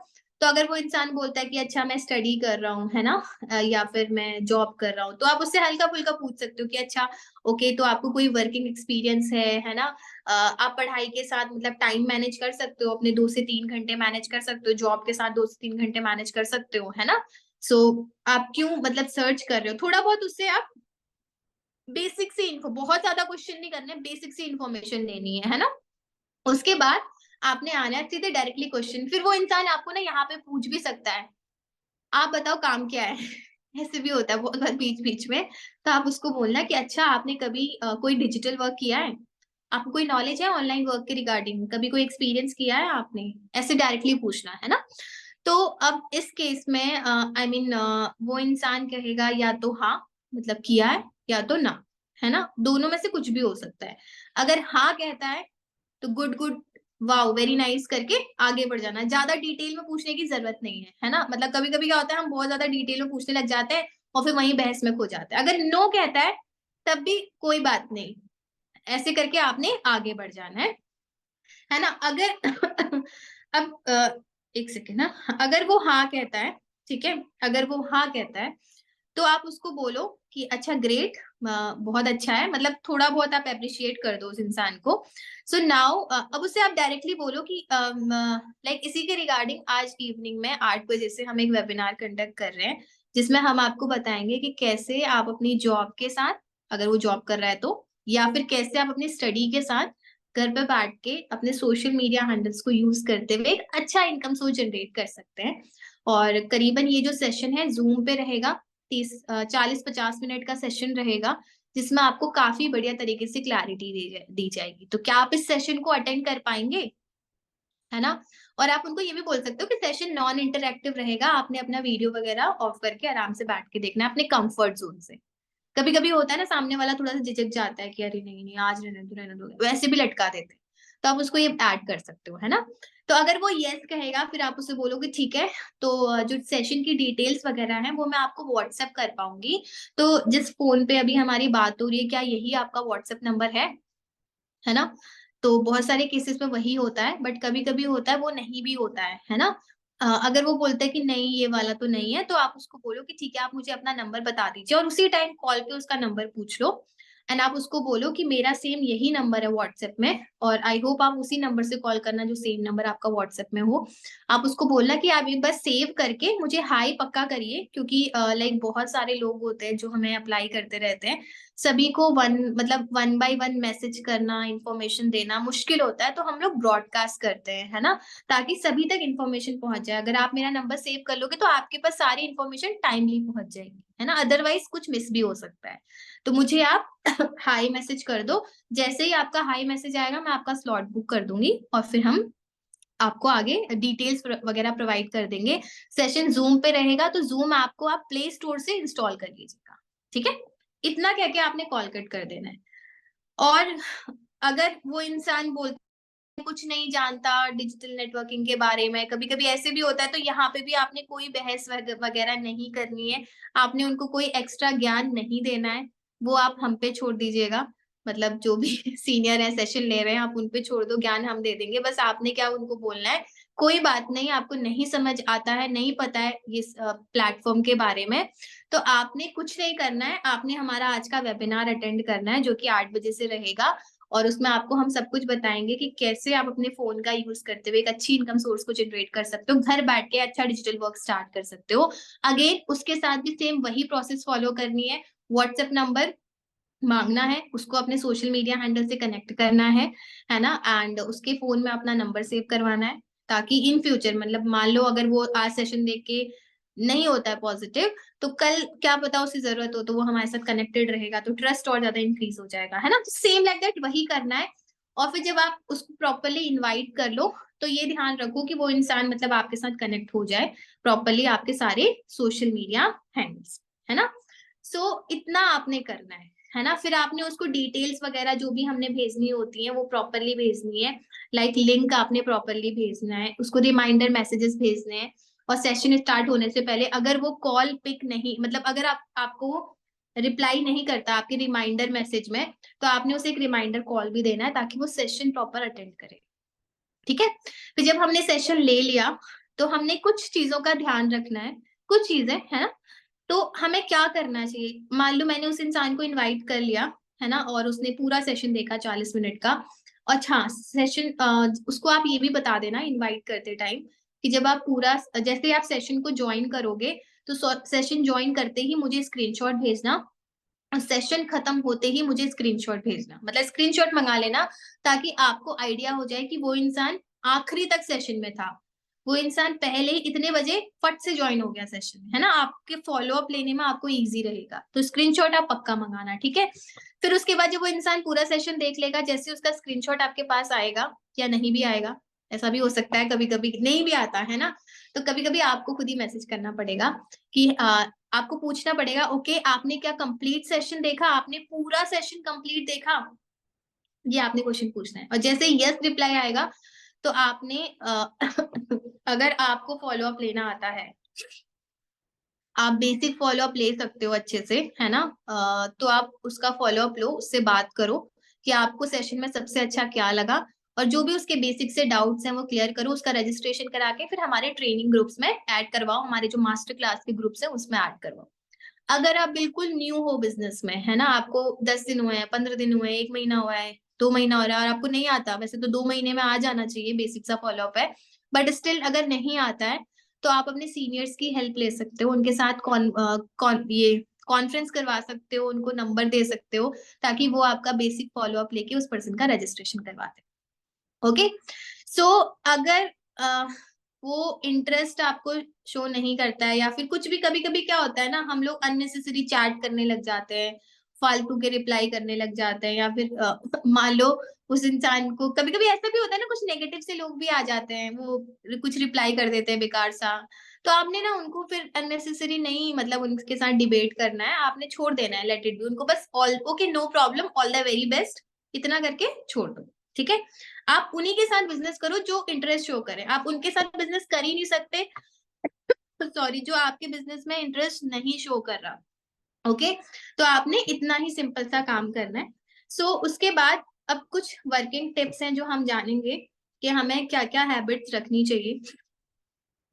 तो अगर वो इंसान बोलता है कि अच्छा मैं स्टडी कर रहा हूँ, है ना, या फिर मैं जॉब कर रहा हूँ, तो आप उससे हल्का फुल्का पूछ सकते हो कि अच्छा ओके, तो आपको कोई वर्किंग एक्सपीरियंस है ना? आप पढ़ाई के साथ मतलब टाइम मैनेज कर सकते हो, अपने 2 से 3 घंटे मैनेज कर सकते हो, जॉब के साथ 2 से 3 घंटे मैनेज कर सकते हो, है ना? सो आप क्यों मतलब सर्च कर रहे हो, थोड़ा बहुत उससे आप बेसिक सी इन्फो, बहुत ज्यादा क्वेश्चन नहीं करने, बेसिक सी इन्फॉर्मेशन देनी है ना? उसके बाद आपने आना है सीधे डायरेक्टली क्वेश्चन। फिर वो इंसान आपको ना यहाँ पे पूछ भी सकता है, आप बताओ काम क्या है ऐसे भी होता है बहुत बार बीच बीच में। तो आप उसको बोलना कि अच्छा आपने कभी कोई डिजिटल वर्क किया है, आपको कोई नॉलेज है ऑनलाइन वर्क के रिगार्डिंग, कभी कोई एक्सपीरियंस किया है आपने? ऐसे डायरेक्टली पूछना, है ना? तो अब इस केस में आई मीन वो इंसान कहेगा या तो हाँ, मतलब किया है, या तो ना, है ना? दोनों में से कुछ भी हो सकता है। अगर हाँ कहता है तो good good, wow, very nice करके आगे बढ़ जाना, ज्यादा डिटेल में पूछने की जरूरत नहीं है ना? मतलब कभी कभी क्या होता है, हम बहुत ज्यादा डिटेल में पूछने लग जाते हैं और फिर वहीं बहस में खो जाते हैं। अगर नो कहता है तब भी कोई बात नहीं, ऐसे करके आपने आगे बढ़ जाना है ना? अगर अब एक सेकेंड ना, अगर वो हाँ कहता है, ठीक है, अगर वो हाँ कहता है, तो आप उसको बोलो कि अच्छा ग्रेट, बहुत अच्छा है, मतलब थोड़ा बहुत आप अप्रिशिएट कर दो उस इंसान को। सो नाउ अब उससे आप डायरेक्टली बोलो कि लाइक इसी के रिगार्डिंग आज इवनिंग में 8 बजे से हम एक वेबिनार कंडक्ट कर रहे हैं, जिसमें हम आपको बताएंगे कि कैसे आप अपनी जॉब के साथ, अगर वो जॉब कर रहा है तो, या फिर कैसे आप अपनी स्टडी के साथ घर पे बैठ के अपने सोशल मीडिया हैंडल्स को यूज करते हुए एक अच्छा इनकम सोर्स जनरेट कर सकते हैं। और करीबन ये जो सेशन है जूम पे रहेगा, 40-50 मिनट का सेशन रहेगा, जिसमें आपको काफी बढ़िया तरीके से क्लैरिटी दी जाएगी। तो क्या आप इस सेशन को अटेंड कर पाएंगे? है ना? और आप उनको ये भी बोल सकते हो कि सेशन नॉन इंटरैक्टिव रहेगा, आपने अपना वीडियो वगैरह ऑफ करके आराम से बैठ के देखना है अपने कंफर्ट जोन से। कभी कभी होता है ना, सामने वाला थोड़ा सा झिझक जाता है कि अरे नहीं नहीं आज रहने दो, वैसे भी लटका देते हैं, तो आप उसको ये ऐड कर सकते हो, है ना? तो अगर वो यस कहेगा, फिर आप उसे बोलोगे ठीक है, तो जो सेशन की डिटेल्स वगैरह है वो मैं आपको व्हाट्सएप कर पाऊंगी। तो जिस फोन पे अभी हमारी बात हो रही है, क्या यही आपका व्हाट्सएप नंबर है ना? तो बहुत सारे केसेस में वही होता है, बट कभी कभी होता है वो नहीं भी होता है ना? अगर वो बोलता है कि नहीं ये वाला तो नहीं है, तो आप उसको बोलो कि ठीक है आप मुझे अपना नंबर बता दीजिए, और उसी टाइम कॉल पे उसका नंबर पूछ लो। एंड आप उसको बोलो कि मेरा सेम यही नंबर है व्हाट्सएप में, और आई होप आप उसी नंबर से कॉल करना जो सेम नंबर आपका व्हाट्सएप में हो। आप उसको बोलना कि आप एक बार सेव करके मुझे हाई पक्का करिए, क्योंकि लाइक बहुत सारे लोग होते हैं जो हमें अप्लाई करते रहते हैं, सभी को वन बाय वन मैसेज करना, इंफॉर्मेशन देना मुश्किल होता है, तो हम लोग ब्रॉडकास्ट करते हैं, है ना? ताकि सभी तक इंफॉर्मेशन पहुंच जाए। अगर आप मेरा नंबर सेव कर लोगे तो आपके पास सारी इंफॉर्मेशन टाइमली पहुंच जाएगी, है ना? अदरवाइज कुछ मिस भी हो सकता है। तो मुझे आप हाई मैसेज कर दो, जैसे ही आपका हाई मैसेज आएगा मैं आपका स्लॉट बुक कर दूंगी, और फिर हम आपको आगे डिटेल्स वगैरह प्रोवाइड कर देंगे। सेशन जूम पे रहेगा, तो जूम आपको आप प्ले स्टोर से इंस्टॉल कर लीजिएगा, ठीक है? इतना कह के आपने कॉल कट कर देना है। और अगर वो इंसान बोलता है कुछ नहीं जानता डिजिटल नेटवर्किंग के बारे में, कभी कभी ऐसे भी होता है, तो यहाँ पे भी आपने कोई बहस वगैरह नहीं करनी है, आपने उनको कोई एक्स्ट्रा ज्ञान नहीं देना है, वो आप हम पे छोड़ दीजिएगा। मतलब जो भी सीनियर है सेशन ले रहे हैं, आप उन पे छोड़ दो, ज्ञान हम दे देंगे। बस आपने क्या उनको बोलना है, कोई बात नहीं आपको नहीं समझ आता है, नहीं पता है इस प्लेटफॉर्म के बारे में, तो आपने कुछ नहीं करना है, आपने हमारा आज का वेबिनार अटेंड करना है जो कि 8 बजे से रहेगा। और उसमें आपको हम सब कुछ बताएंगे कि कैसे आप अपने फोन का यूज करते हुए एक अच्छी इनकम सोर्स को जनरेट कर सकते हो, घर बैठ के अच्छा डिजिटल वर्क स्टार्ट कर सकते हो। अगेन उसके साथ भी सेम वही प्रोसेस फॉलो करनी है, व्हाट्सएप नंबर मांगना है, उसको अपने सोशल मीडिया हैंडल से कनेक्ट करना है ना? एंड उसके फोन में अपना नंबर सेव करवाना है, ताकि इन फ्यूचर मतलब मान लो अगर वो आज सेशन देख के नहीं होता है पॉजिटिव, तो कल क्या पता उसे जरूरत हो तो वो हमारे साथ कनेक्टेड रहेगा, तो ट्रस्ट और ज्यादा इंक्रीज हो जाएगा, है ना? तो सेम लाइक दैट वही करना है। और फिर जब आप उसको प्रॉपरली इनवाइट कर लो, तो ये ध्यान रखो कि वो इंसान मतलब आपके साथ कनेक्ट हो जाए प्रॉपरली आपके सारे सोशल मीडिया हैंडल्स, है ना? इतना आपने करना है ना? फिर आपने उसको डिटेल्स वगैरह जो भी हमने भेजनी होती है वो प्रॉपरली भेजनी है, लाइक लिंक आपने प्रॉपरली भेजना है, उसको रिमाइंडर मैसेजेस भेजने हैं। और सेशन स्टार्ट होने से पहले अगर वो कॉल पिक नहीं, मतलब अगर आपको रिप्लाई नहीं करता आपके रिमाइंडर मैसेज में, तो आपने उसे एक रिमाइंडर कॉल भी देना है, ताकि वो सेशन प्रॉपर अटेंड करे, ठीक है? फिर जब हमने सेशन ले लिया, तो हमने कुछ चीजों का ध्यान रखना है, कुछ चीजें, है ना? तो हमें क्या करना चाहिए, मान लो मैंने उस इंसान को इनवाइट कर लिया, है ना, और उसने पूरा सेशन देखा 40 मिनट का। अच्छा सेशन, उसको आप ये भी बता देना इनवाइट करते टाइम कि जब आप पूरा, जैसे आप सेशन को ज्वाइन करोगे, तो सेशन ज्वाइन करते ही मुझे स्क्रीनशॉट भेजना, और सेशन खत्म होते ही मुझे स्क्रीनशॉट भेजना, मतलब स्क्रीनशॉट मंगा लेना, ताकि आपको आइडिया हो जाए कि वो इंसान आखिरी तक सेशन में था, वो इंसान पहले ही इतने बजे फट से ज्वाइन हो गया सेशन में, है ना? आपके फॉलो अप लेने में आपको इजी रहेगा, तो स्क्रीनशॉट आप पक्का मंगाना, ठीक है? फिर उसके बाद जब वो इंसान पूरा सेशन देख लेगा, जैसे उसका स्क्रीनशॉट आपके पास आएगा, या नहीं भी आएगा, ऐसा भी हो सकता है कभी कभी नहीं भी आता है ना, तो कभी कभी आपको खुद ही मैसेज करना पड़ेगा कि आपको पूछना पड़ेगा, ओके आपने क्या कंप्लीट सेशन देखा, आपने पूरा सेशन कंप्लीट देखा, ये आपने क्वेश्चन पूछना है। और जैसे यस रिप्लाई आएगा, तो आपने अगर आपको फॉलो अप लेना आता है, आप बेसिक फॉलो अप ले सकते हो अच्छे से, है ना? तो आप उसका फॉलो अप लो, उससे बात करो कि आपको सेशन में सबसे अच्छा क्या लगा, और जो भी उसके बेसिक से डाउट्स हैं वो क्लियर करो, उसका रजिस्ट्रेशन करा के फिर हमारे ट्रेनिंग ग्रुप्स में ऐड करवाओ, हमारे जो मास्टर क्लास के ग्रुप्स हैं उसमें ऐड करवाओ। अगर आप बिल्कुल न्यू हो बिजनेस में, है ना, आपको 10 दिन हुए हैं, 15 दिन हुए हैं, 1 महीना हुआ है, 2 महीना हो रहा है, और आपको नहीं आता, वैसे तो 2 महीने में आ जाना चाहिए, बेसिक सा फॉलोअप है, बट स्टिल अगर नहीं आता है, तो आप अपने सीनियर्स की हेल्प ले सकते हो, उनके साथ कौन ये कॉन्फ्रेंस करवा सकते हो, उनको नंबर दे सकते हो, ताकि वो आपका बेसिक फॉलोअप लेके उस पर्सन का रजिस्ट्रेशन करवाते हैं। ओके, सो अगर वो इंटरेस्ट आपको शो नहीं करता है, या फिर कुछ भी, कभी कभी क्या होता है ना, हम लोग अननेसेसरी चैट करने लग जाते हैं, फालतू के रिप्लाई करने लग जाते हैं, या फिर मान लो उस इंसान को, कभी कभी ऐसा भी होता है ना, कुछ नेगेटिव से लोग भी आ जाते हैं, वो कुछ रिप्लाई कर देते हैं बेकार सा, तो आपने ना उनको फिर अननेसेसरी नहीं, मतलब उनके साथ डिबेट करना है, आपने छोड़ देना है, लेट इट बी, उनको बस all okay, no problem, all the very best, इतना करके छोड़ दो। ठीक है, आप उन्हीं के साथ बिजनेस करो जो इंटरेस्ट शो करे, आप उनके साथ बिजनेस कर ही नहीं सकते, सॉरी, जो आपके बिजनेस में इंटरेस्ट नहीं शो कर रहा। ओके, तो आपने इतना ही सिंपल सा काम करना है। सो उसके बाद अब कुछ वर्किंग टिप्स हैं जो हम जानेंगे कि हमें क्या क्या हैबिट्स रखनी चाहिए,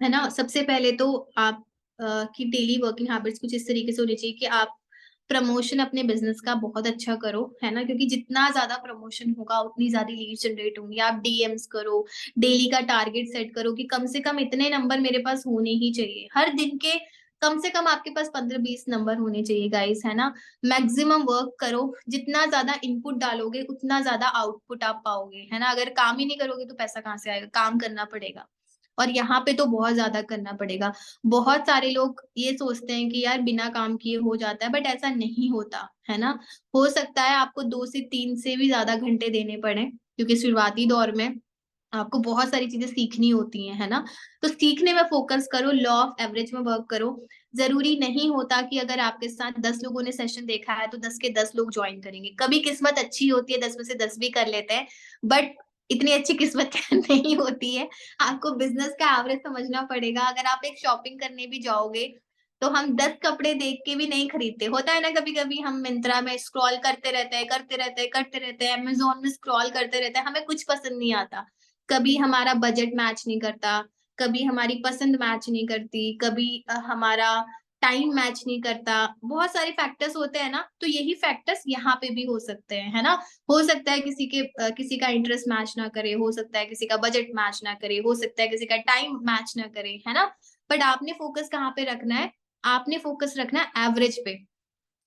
है ना। सबसे पहले तो आप की डेली वर्किंग हैबिट्स कुछ इस तरीके से होनी चाहिए कि आप प्रमोशन अपने बिजनेस का बहुत अच्छा करो, है ना, क्योंकि जितना ज्यादा प्रमोशन होगा उतनी ज्यादा लीड जनरेट होंगी। आप डीएम्स करो, डेली का टारगेट सेट करो कि कम से कम इतने नंबर मेरे पास होने ही चाहिए, हर दिन के कम से कम आपके पास 15-20 नंबर होने चाहिए गाइस, है ना। मैक्सिमम वर्क करो, जितना ज्यादा इनपुट डालोगे उतना ज्यादा आउटपुट आप पाओगे, है ना। अगर काम ही नहीं करोगे तो पैसा कहाँ से आएगा, काम करना पड़ेगा, और यहाँ पे तो बहुत ज्यादा करना पड़ेगा। बहुत सारे लोग ये सोचते हैं कि यार बिना काम किए हो जाता है, बट ऐसा नहीं होता, है ना। हो सकता है आपको 2 से 3 से भी ज्यादा घंटे देने पड़े, क्योंकि शुरुआती दौर में आपको बहुत सारी चीजें सीखनी होती हैं, है ना। तो सीखने में फोकस करो, लॉ ऑफ एवरेज में वर्क करो। जरूरी नहीं होता कि अगर आपके साथ 10 लोगों ने सेशन देखा है तो 10 के 10 लोग ज्वाइन करेंगे, कभी किस्मत अच्छी होती है 10 में से 10 भी कर लेते हैं, बट इतनी अच्छी किस्मत नहीं होती है। आपको बिजनेस का एवरेज समझना पड़ेगा। अगर आप एक शॉपिंग करने भी जाओगे तो हम 10 कपड़े देख के भी नहीं खरीदते, होता है ना, कभी कभी हम मिंत्रा में स्क्रॉल करते रहते हैं, करते रहते हैं, करते रहते हैं, अमेजोन में स्क्रॉल करते रहते हैं, हमें कुछ पसंद नहीं आता, कभी हमारा बजट मैच नहीं करता, कभी हमारी पसंद मैच नहीं करती, कभी हमारा टाइम मैच नहीं करता, बहुत सारे फैक्टर्स होते हैं ना। तो यही फैक्टर्स यहाँ पे भी हो सकते हैं, है ना। हो सकता है किसी का इंटरेस्ट मैच ना करे, हो सकता है किसी का बजट मैच ना करे, हो सकता है किसी का टाइम मैच ना करे, है ना। बट आपने फोकस कहाँ पे रखना है, आपने फोकस रखना है एवरेज पे।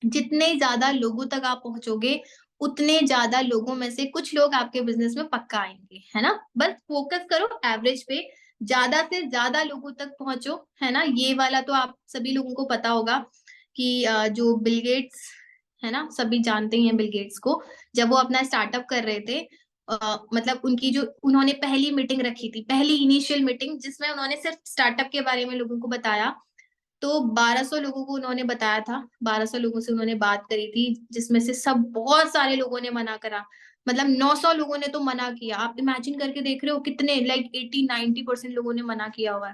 जितने ज्यादा लोगों तक आप पहुंचोगे उतने ज्यादा लोगों में से कुछ लोग आपके बिजनेस में पक्का आएंगे, है ना। बस फोकस करो एवरेज पे, ज्यादा से ज्यादा लोगों तक पहुंचो, है ना। ये वाला तो आप सभी लोगों को पता होगा कि जो बिल गेट्स, है ना, सभी जानते हैं बिल गेट्स को। जब वो अपना स्टार्टअप कर रहे थे, मतलब उनकी जो उन्होंने पहली मीटिंग रखी थी, पहली इनिशियल मीटिंग, जिसमें उन्होंने सिर्फ स्टार्टअप के बारे में लोगों को बताया, तो 1200 लोगों को उन्होंने बताया था, 1200 लोगों से उन्होंने बात करी थी, जिसमें से सब बहुत सारे लोगों ने मना करा, मतलब 900 लोगों ने तो मना किया। आप इमेजिन करके देख रहे हो कितने, लाइक 80-90% लोगों ने मना किया हुआ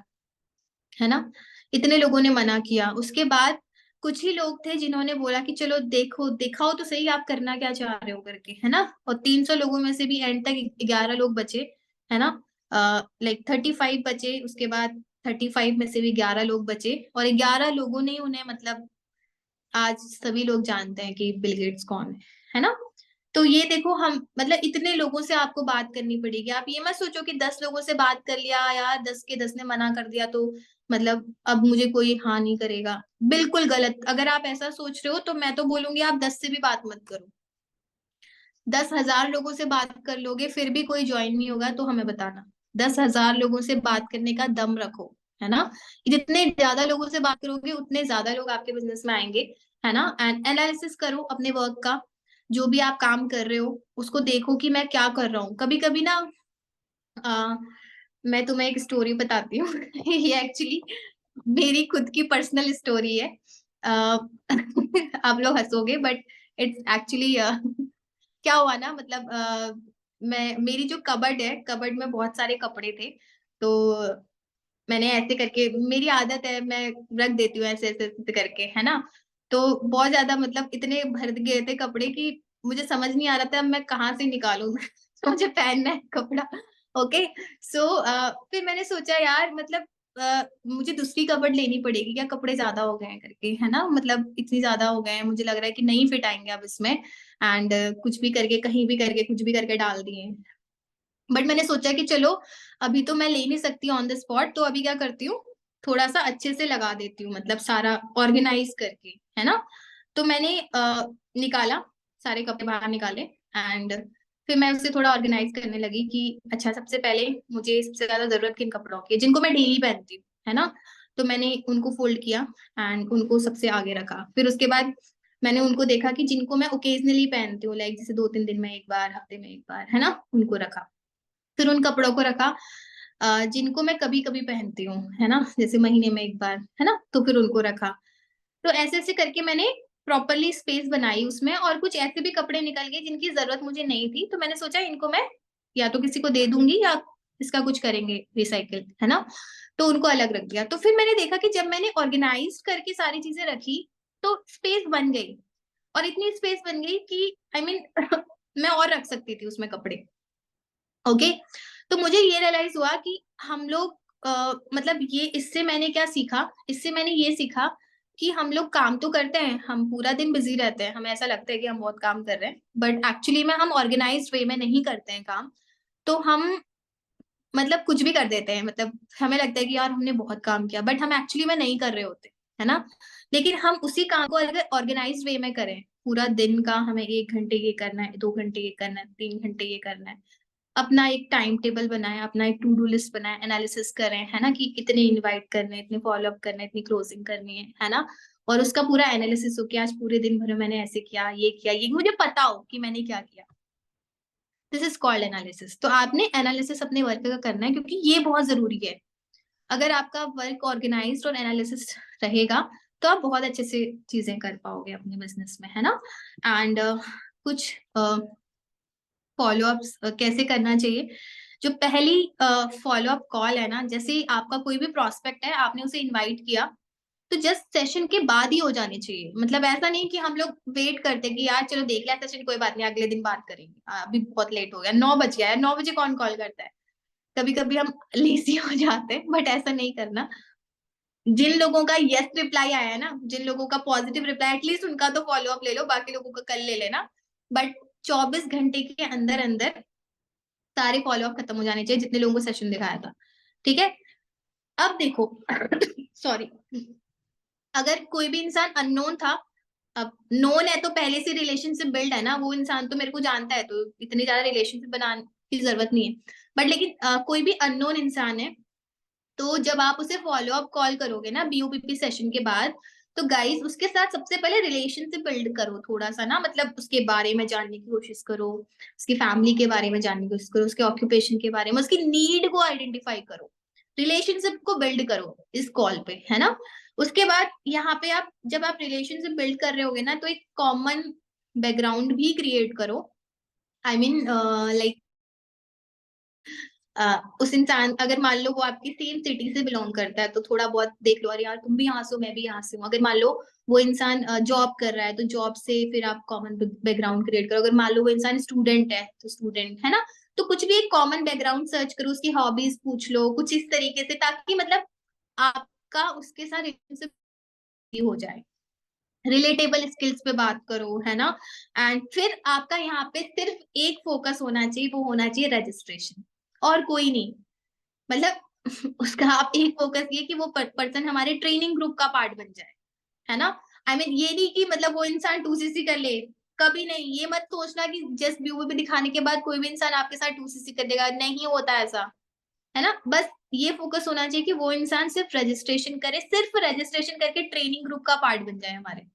है ना। इतने लोगों ने मना किया। उसके बाद कुछ ही लोग थे जिन्होंने बोला कि चलो देखो, दिखाओ तो सही आप करना क्या चाह रहे हो करके, है ना। और 300 लोगों में से भी एंड तक 11 लोग बचे, है ना, लाइक 35 बचे। उसके बाद 35 में से भी 11 लोग बचे, और 11 लोगों ने उन्हें, मतलब आज सभी लोग जानते हैं कि बिल गेट्स कौन है ना। तो ये देखो, हम मतलब इतने लोगों से आपको बात करनी पड़ेगी। आप ये मत सोचो कि 10 लोगों से बात कर लिया यार, 10 के 10 ने मना कर दिया तो मतलब अब मुझे कोई हाँ नहीं करेगा। बिल्कुल गलत। अगर आप ऐसा सोच रहे हो तो मैं तो बोलूंगी आप 10 से भी बात मत करो। 10,000 लोगों से बात कर लोगे फिर भी कोई ज्वाइन नहीं होगा तो हमें बताना। 10,000 लोगों से बात करने का दम रखो, है ना। जितने ज्यादा लोगों से बात करोगे उतने ज्यादा लोग आपके बिजनेस में आएंगे, है ना। एंड एनालिसिस करो अपने वर्क का, जो भी आप काम कर रहे हो उसको देखो कि मैं क्या कर रहा हूँ। कभी कभी ना आ, मैं तुम्हें एक स्टोरी बताती हूँ ये एक्चुअली मेरी खुद की पर्सनल स्टोरी है। आ, आप लोग हंसोगे बट इट्स एक्चुअली क्या हुआ ना, मतलब मैं, मेरी जो कबर्ड है, कबर्ड में बहुत सारे कपड़े थे, तो मैंने ऐसे करके, मेरी आदत है मैं रख देती हूँ ऐसे ऐसे ऐसे करके, है ना। तो बहुत ज्यादा, मतलब इतने भर गए थे कपड़े कि मुझे समझ नहीं आ रहा था अब मैं कहाँ से निकालूं तो मुझे पहनना है कपड़ा। ओके, सो फिर मैंने सोचा यार, मतलब मुझे दूसरी कबर्ड लेनी पड़ेगी क्या, कपड़े ज्यादा हो गए हैं करके, है ना। मतलब इतनी ज्यादा हो गए हैं, मुझे लग रहा है कि नहीं फिट आएंगे अब इसमें, एंड कुछ भी करके, कहीं भी करके, कुछ भी करके डाल दिए। बट मैंने सोचा कि चलो अभी तो मैं ले नहीं सकती ऑन द स्पॉट, तो अभी क्या करती हूँ, थोड़ा सा अच्छे से लगा देती हूँ, मतलब सारा ऑर्गेनाइज करके, है ना। तो मैंने निकाला, सारे कपड़े बाहर निकाले, एंड फिर मैं उसे थोड़ा ऑर्गेनाइज करने लगी कि अच्छा सबसे पहले मुझे सबसे ज्यादा जरूरत किन कपड़ों की है, जिनको मैं डेली पहनती हूँ, है ना। तो मैंने उनको फोल्ड किया एंड उनको सबसे आगे रखा। फिर उसके बाद मैंने उनको देखा कि जिनको मैं ओकेजनली पहनती हूँ, लाइक जैसे 2-3 दिन में एक बार, हफ्ते में एक बार, है ना, उनको रखा। फिर उन कपड़ों को रखा जिनको मैं कभी कभी पहनती हूँ, है ना, जैसे महीने में एक बार, है ना, तो फिर उनको रखा। तो ऐसे ऐसे करके मैंने प्रॉपरली स्पेस बनाई उसमें, और कुछ ऐसे भी कपड़े निकल गए जिनकी जरूरत मुझे नहीं थी, तो मैंने सोचा इनको मैं या तो किसी को दे दूंगी या इसका कुछ करेंगे रिसाइकिल, है ना। तो उनको अलग रख दिया। तो फिर मैंने देखा कि जब मैंने ऑर्गेनाइज करके सारी चीजें रखी तो स्पेस बन गई, और इतनी स्पेस बन गई कि आई मीन मैं और रख सकती थी उसमें कपड़े। ओके। तो मुझे ये रियलाइज हुआ कि हम लोग मतलब ये, इससे मैंने क्या सीखा, इससे मैंने ये सीखा कि हम लोग काम तो करते हैं, हम पूरा दिन बिजी रहते हैं, हमें ऐसा लगता है कि हम बहुत काम कर रहे हैं, बट एक्चुअली में हम ऑर्गेनाइज वे में नहीं करते हैं काम। तो हम मतलब कुछ भी कर देते हैं, मतलब हमें लगता है कि यार हमने बहुत काम किया, बट हम एक्चुअली में नहीं कर रहे होते, है ना। लेकिन हम उसी काम को अगर ऑर्गेनाइज वे में करें, पूरा दिन का हमें 1 घंटे ये करना है, 2 घंटे ये करना है, 3 घंटे ये करना है, अपना एक टाइम टेबल बनाए, अपना एक टू डू लिस्ट बनाए, एनालिसिस करें, है ना, कि इतने इनवाइट करने हैं, इतने फॉलो अप करने हैं, इतनी क्लोजिंग करनी है ना। और उसका पूरा एनालिसिस हो कि आज पूरे दिन भर में मैंने ऐसे किया, ये मुझे पता हो कि मैंने क्या किया। This is called analysis. तो आपने एनालिसिस अपने वर्क का करना है, क्योंकि ये बहुत जरूरी है। अगर आपका वर्क ऑर्गेनाइज्ड और एनालिसिस रहेगा तो आप बहुत अच्छे से चीजें कर पाओगे अपने बिजनेस में, है ना। एंड कुछ फॉलो अप्स कैसे करना चाहिए। जो पहली फॉलो अप कॉल है ना, जैसे ही आपका कोई भी प्रोस्पेक्ट है, आपने उसे इनवाइट किया, तो जस्ट सेशन के बाद ही हो जानी चाहिए। मतलब ऐसा नहीं कि हम लोग वेट करते कि यार चलो देख लिया सेशन, कोई बात नहीं अगले दिन बात करेंगे, अभी बहुत लेट हो गया, 9 बज गया है, 9 बजे कौन कॉल करता है। कभी कभी हम लेजी हो जाते हैं, बट ऐसा नहीं करना। जिन लोगों का यस रिप्लाई आया है ना, जिन लोगों का पॉजिटिव रिप्लाई, एटलीस्ट उनका तो फॉलो अप ले लो, बाकी लोगों का कल ले लेना। बट 24 घंटे के अंदर अंदर सारे फॉलो अप खत्म हो जाने चाहिए, जितने लोगों को सेशन दिखाया था। ठीक है। अब देखो सॉरी, अगर कोई भी इंसान अननोन था, अब नोन है तो पहले से रिलेशनशिप बिल्ड है ना, वो इंसान तो मेरे को जानता है, तो इतनी ज्यादा रिलेशनशिप बनाने की जरूरत नहीं है। बट लेकिन कोई भी अननोन इंसान है, तो जब आप उसे फॉलो अप कॉल करोगे ना बीओपीपी सेशन के बाद, तो गाइस उसके साथ सबसे पहले रिलेशनशिप बिल्ड करो थोड़ा सा ना, मतलब उसके बारे में जानने की कोशिश करो, उसकी फैमिली के बारे में जानने की कोशिश करो, उसके ऑक्यूपेशन के बारे में, उसकी नीड को आइडेंटिफाई करो, रिलेशनशिप को बिल्ड करो इस कॉल पे, है ना। उसके बाद यहाँ पे आप जब आप रिलेशनशिप बिल्ड कर रहे होगे ना, तो एक कॉमन बैकग्राउंड भी क्रिएट करो। आई मीन लाइक उस इंसान, अगर मान लो वो आपकी सेम सिटी से बिलोंग करता है, तो थोड़ा बहुत देख लो, अरे यार तुम भी यहाँ से हो, मैं भी यहाँ से हूँ। अगर मान लो वो इंसान जॉब कर रहा है, तो जॉब से फिर आप कॉमन बैकग्राउंड क्रिएट करो। अगर मान लो वो इंसान स्टूडेंट है, तो स्टूडेंट, है ना। तो कुछ भी एक कॉमन बैकग्राउंड सर्च करो, उसकी हॉबीज पूछ लो कुछ इस तरीके से, ताकि मतलब आपका उसके साथ रिलेशनशिप हो जाए। रिलेटेबल स्किल्स पे बात करो, है ना। एंड फिर आपका यहाँ पे सिर्फ एक फोकस होना चाहिए, वो होना चाहिए रजिस्ट्रेशन, और कोई नहीं। मतलब उसका आप एक फोकस ये कि वो पर्सन हमारे ट्रेनिंग ग्रुप का पार्ट बन जाए, है ना। आई मीन ये नहीं कि मतलब वो इंसान 2cc कर ले, कभी नहीं। ये मत सोचना कि जस्ट व्यू पे दिखाने के बाद कोई भी इंसान आपके साथ 2cc कर देगा, नहीं होता ऐसा, है ना। बस ये फोकस होना चाहिए कि वो इंसान सिर्फ रजिस्ट्रेशन करे, सिर्फ रजिस्ट्रेशन करके ट्रेनिंग ग्रुप का पार्ट बन जाए हमारे।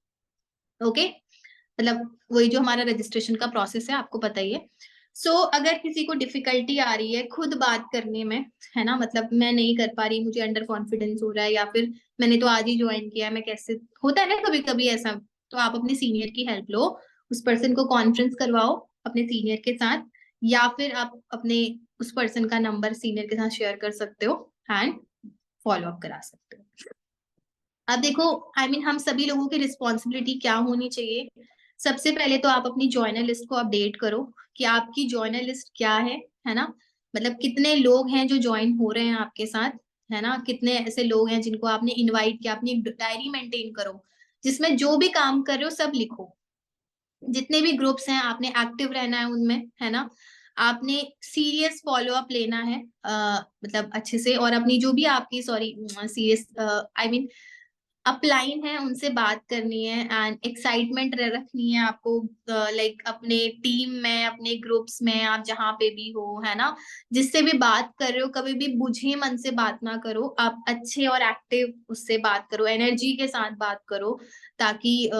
ओके। मतलब वही जो हमारा रजिस्ट्रेशन का प्रोसेस है, आपको पता ही है। अगर किसी को डिफिकल्टी आ रही है खुद बात करने में, है ना, मतलब मैं नहीं कर पा रही, मुझे अंडर कॉन्फिडेंस हो रहा है, या फिर मैंने तो आज ही ज्वाइन किया है, मैं कैसे, होता है ना कभी कभी ऐसा, तो आप अपने सीनियर की हेल्प लो, उस पर्सन को कॉन्फ्रेंस करवाओ अपने सीनियर के साथ, या फिर आप अपने उस पर्सन का नंबर सीनियर के साथ शेयर कर सकते हो एंड फॉलो अप करा सकते हो। अब देखो, आई मीन हम सभी लोगों की रिस्पॉन्सिबिलिटी क्या होनी चाहिए। सबसे पहले तो आप अपनी जॉइनर लिस्ट को अपडेट करो कि आपकी जॉइनर लिस्ट क्या है ना। मतलब कितने लोग हैं जो ज्वाइन हो रहे हैं आपके साथ, है ना, कितने ऐसे लोग हैं जिनको आपने इनवाइट किया। अपनी एक डायरी मेंटेन करो, जिसमें जो भी काम कर रहे हो सब लिखो। जितने भी ग्रुप्स हैं आपने एक्टिव रहना है उनमें, है ना। आपने सीरियस फॉलो अप लेना है, मतलब अच्छे से, और अपनी जो भी आपकी, sorry, serious I mean upline है उनसे बात करनी है एंड एक्साइटमेंट रखनी है आपको, लाइक अपने टीम में, अपने ग्रुप्स में, आप जहाँ पे भी हो, है ना। जिससे भी बात कर रहे हो कभी भी बुझे मन से बात ना करो, आप अच्छे और एक्टिव उससे बात करो, एनर्जी के साथ बात करो, ताकि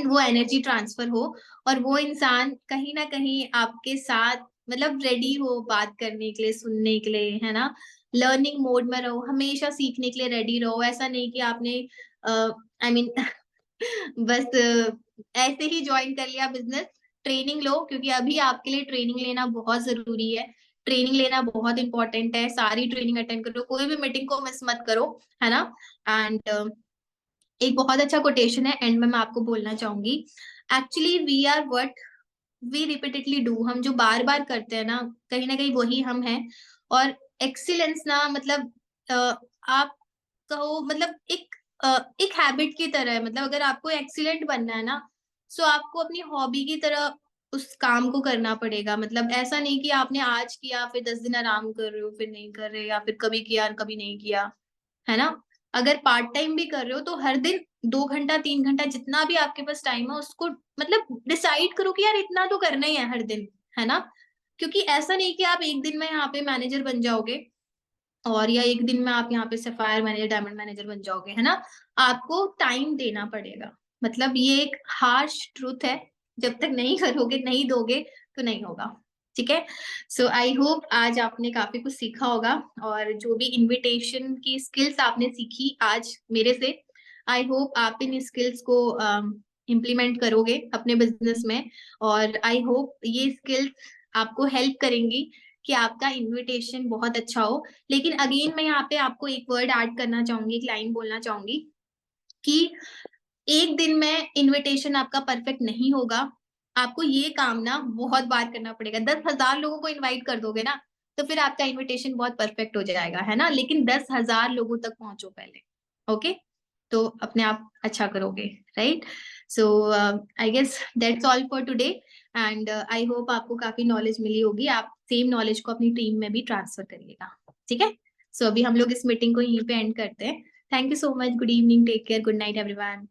वो एनर्जी ट्रांसफर हो और वो इंसान कहीं ना कहीं आपके साथ मतलब रेडी हो बात करने के लिए, सुनने के लिए, है ना। लर्निंग मोड में रहो, हमेशा सीखने के लिए रेडी रहो। ऐसा नहीं कि आपने आई मीन बस ऐसे ही ज्वाइन कर लिया बिजनेस। ट्रेनिंग लो, क्योंकि अभी आपके लिए ट्रेनिंग लेना बहुत जरूरी है। ट्रेनिंग लेना बहुत इंपॉर्टेंट है, सारी ट्रेनिंग अटेंड करो, कोई भी मीटिंग को मिस मत करो, है ना। एंड एक बहुत अच्छा कोटेशन है एंड में मैं आपको बोलना चाहूंगी। Actually we are what we repeatedly do, हम जो बार बार करते हैं ना कहीं वही हम हैं। और एक्सीलेंस ना मतलब आप कहो मतलब एक हैबिट की तरह है। मतलब अगर आपको एक्सीलेंट बनना है ना, सो आपको अपनी हॉबी की तरह उस काम को करना पड़ेगा। मतलब ऐसा नहीं कि आपने आज किया फिर 10 दिन आराम कर रहे हो, फिर नहीं कर रहे, या फिर कभी किया कभी नहीं किया, है ना। अगर पार्ट टाइम भी कर रहे हो तो हर दिन 2 घंटा 3 घंटा जितना भी आपके पास टाइम है उसको मतलब डिसाइड करो कि यार इतना तो करना ही है हर दिन, है ना। क्योंकि ऐसा नहीं कि आप एक दिन में यहाँ पे मैनेजर बन जाओगे और या एक दिन में आप यहाँ पे सफायर मैनेजर, डायमंड मैनेजर बन जाओगे, है ना। आपको टाइम देना पड़ेगा। मतलब ये एक हार्श ट्रूथ है, जब तक नहीं करोगे, नहीं दोगे तो नहीं होगा। ठीक है। सो आई होप आज आपने काफी कुछ सीखा होगा, और जो भी इनविटेशन की स्किल्स आपने सीखी आज मेरे से, आई होप आप इन स्किल्स को इम्प्लीमेंट करोगे अपने बिजनेस में। और आई होप ये स्किल्स आपको हेल्प करेंगी कि आपका इनविटेशन बहुत अच्छा हो। लेकिन अगेन मैं यहाँ पे आपको एक वर्ड ऐड करना चाहूंगी, एक लाइन बोलना चाहूंगी कि एक दिन में इनविटेशन आपका परफेक्ट नहीं होगा। आपको ये काम ना बहुत बार करना पड़ेगा। 10,000 लोगों को इनवाइट कर दोगे ना, तो फिर आपका इनविटेशन बहुत परफेक्ट हो जाएगा, है ना। लेकिन 10,000 लोगों तक पहुंचो पहले। ओके, तो अपने आप अच्छा करोगे, right. So I guess that's all for today. And I hope आपको काफी नॉलेज मिली होगी। आप सेम नॉलेज को अपनी टीम में भी ट्रांसफर करिएगा, ठीक है। सो अभी हम लोग इस मीटिंग को यहीं पे एंड करते हैं। Thank you so much. Good evening, take care, good night everyone.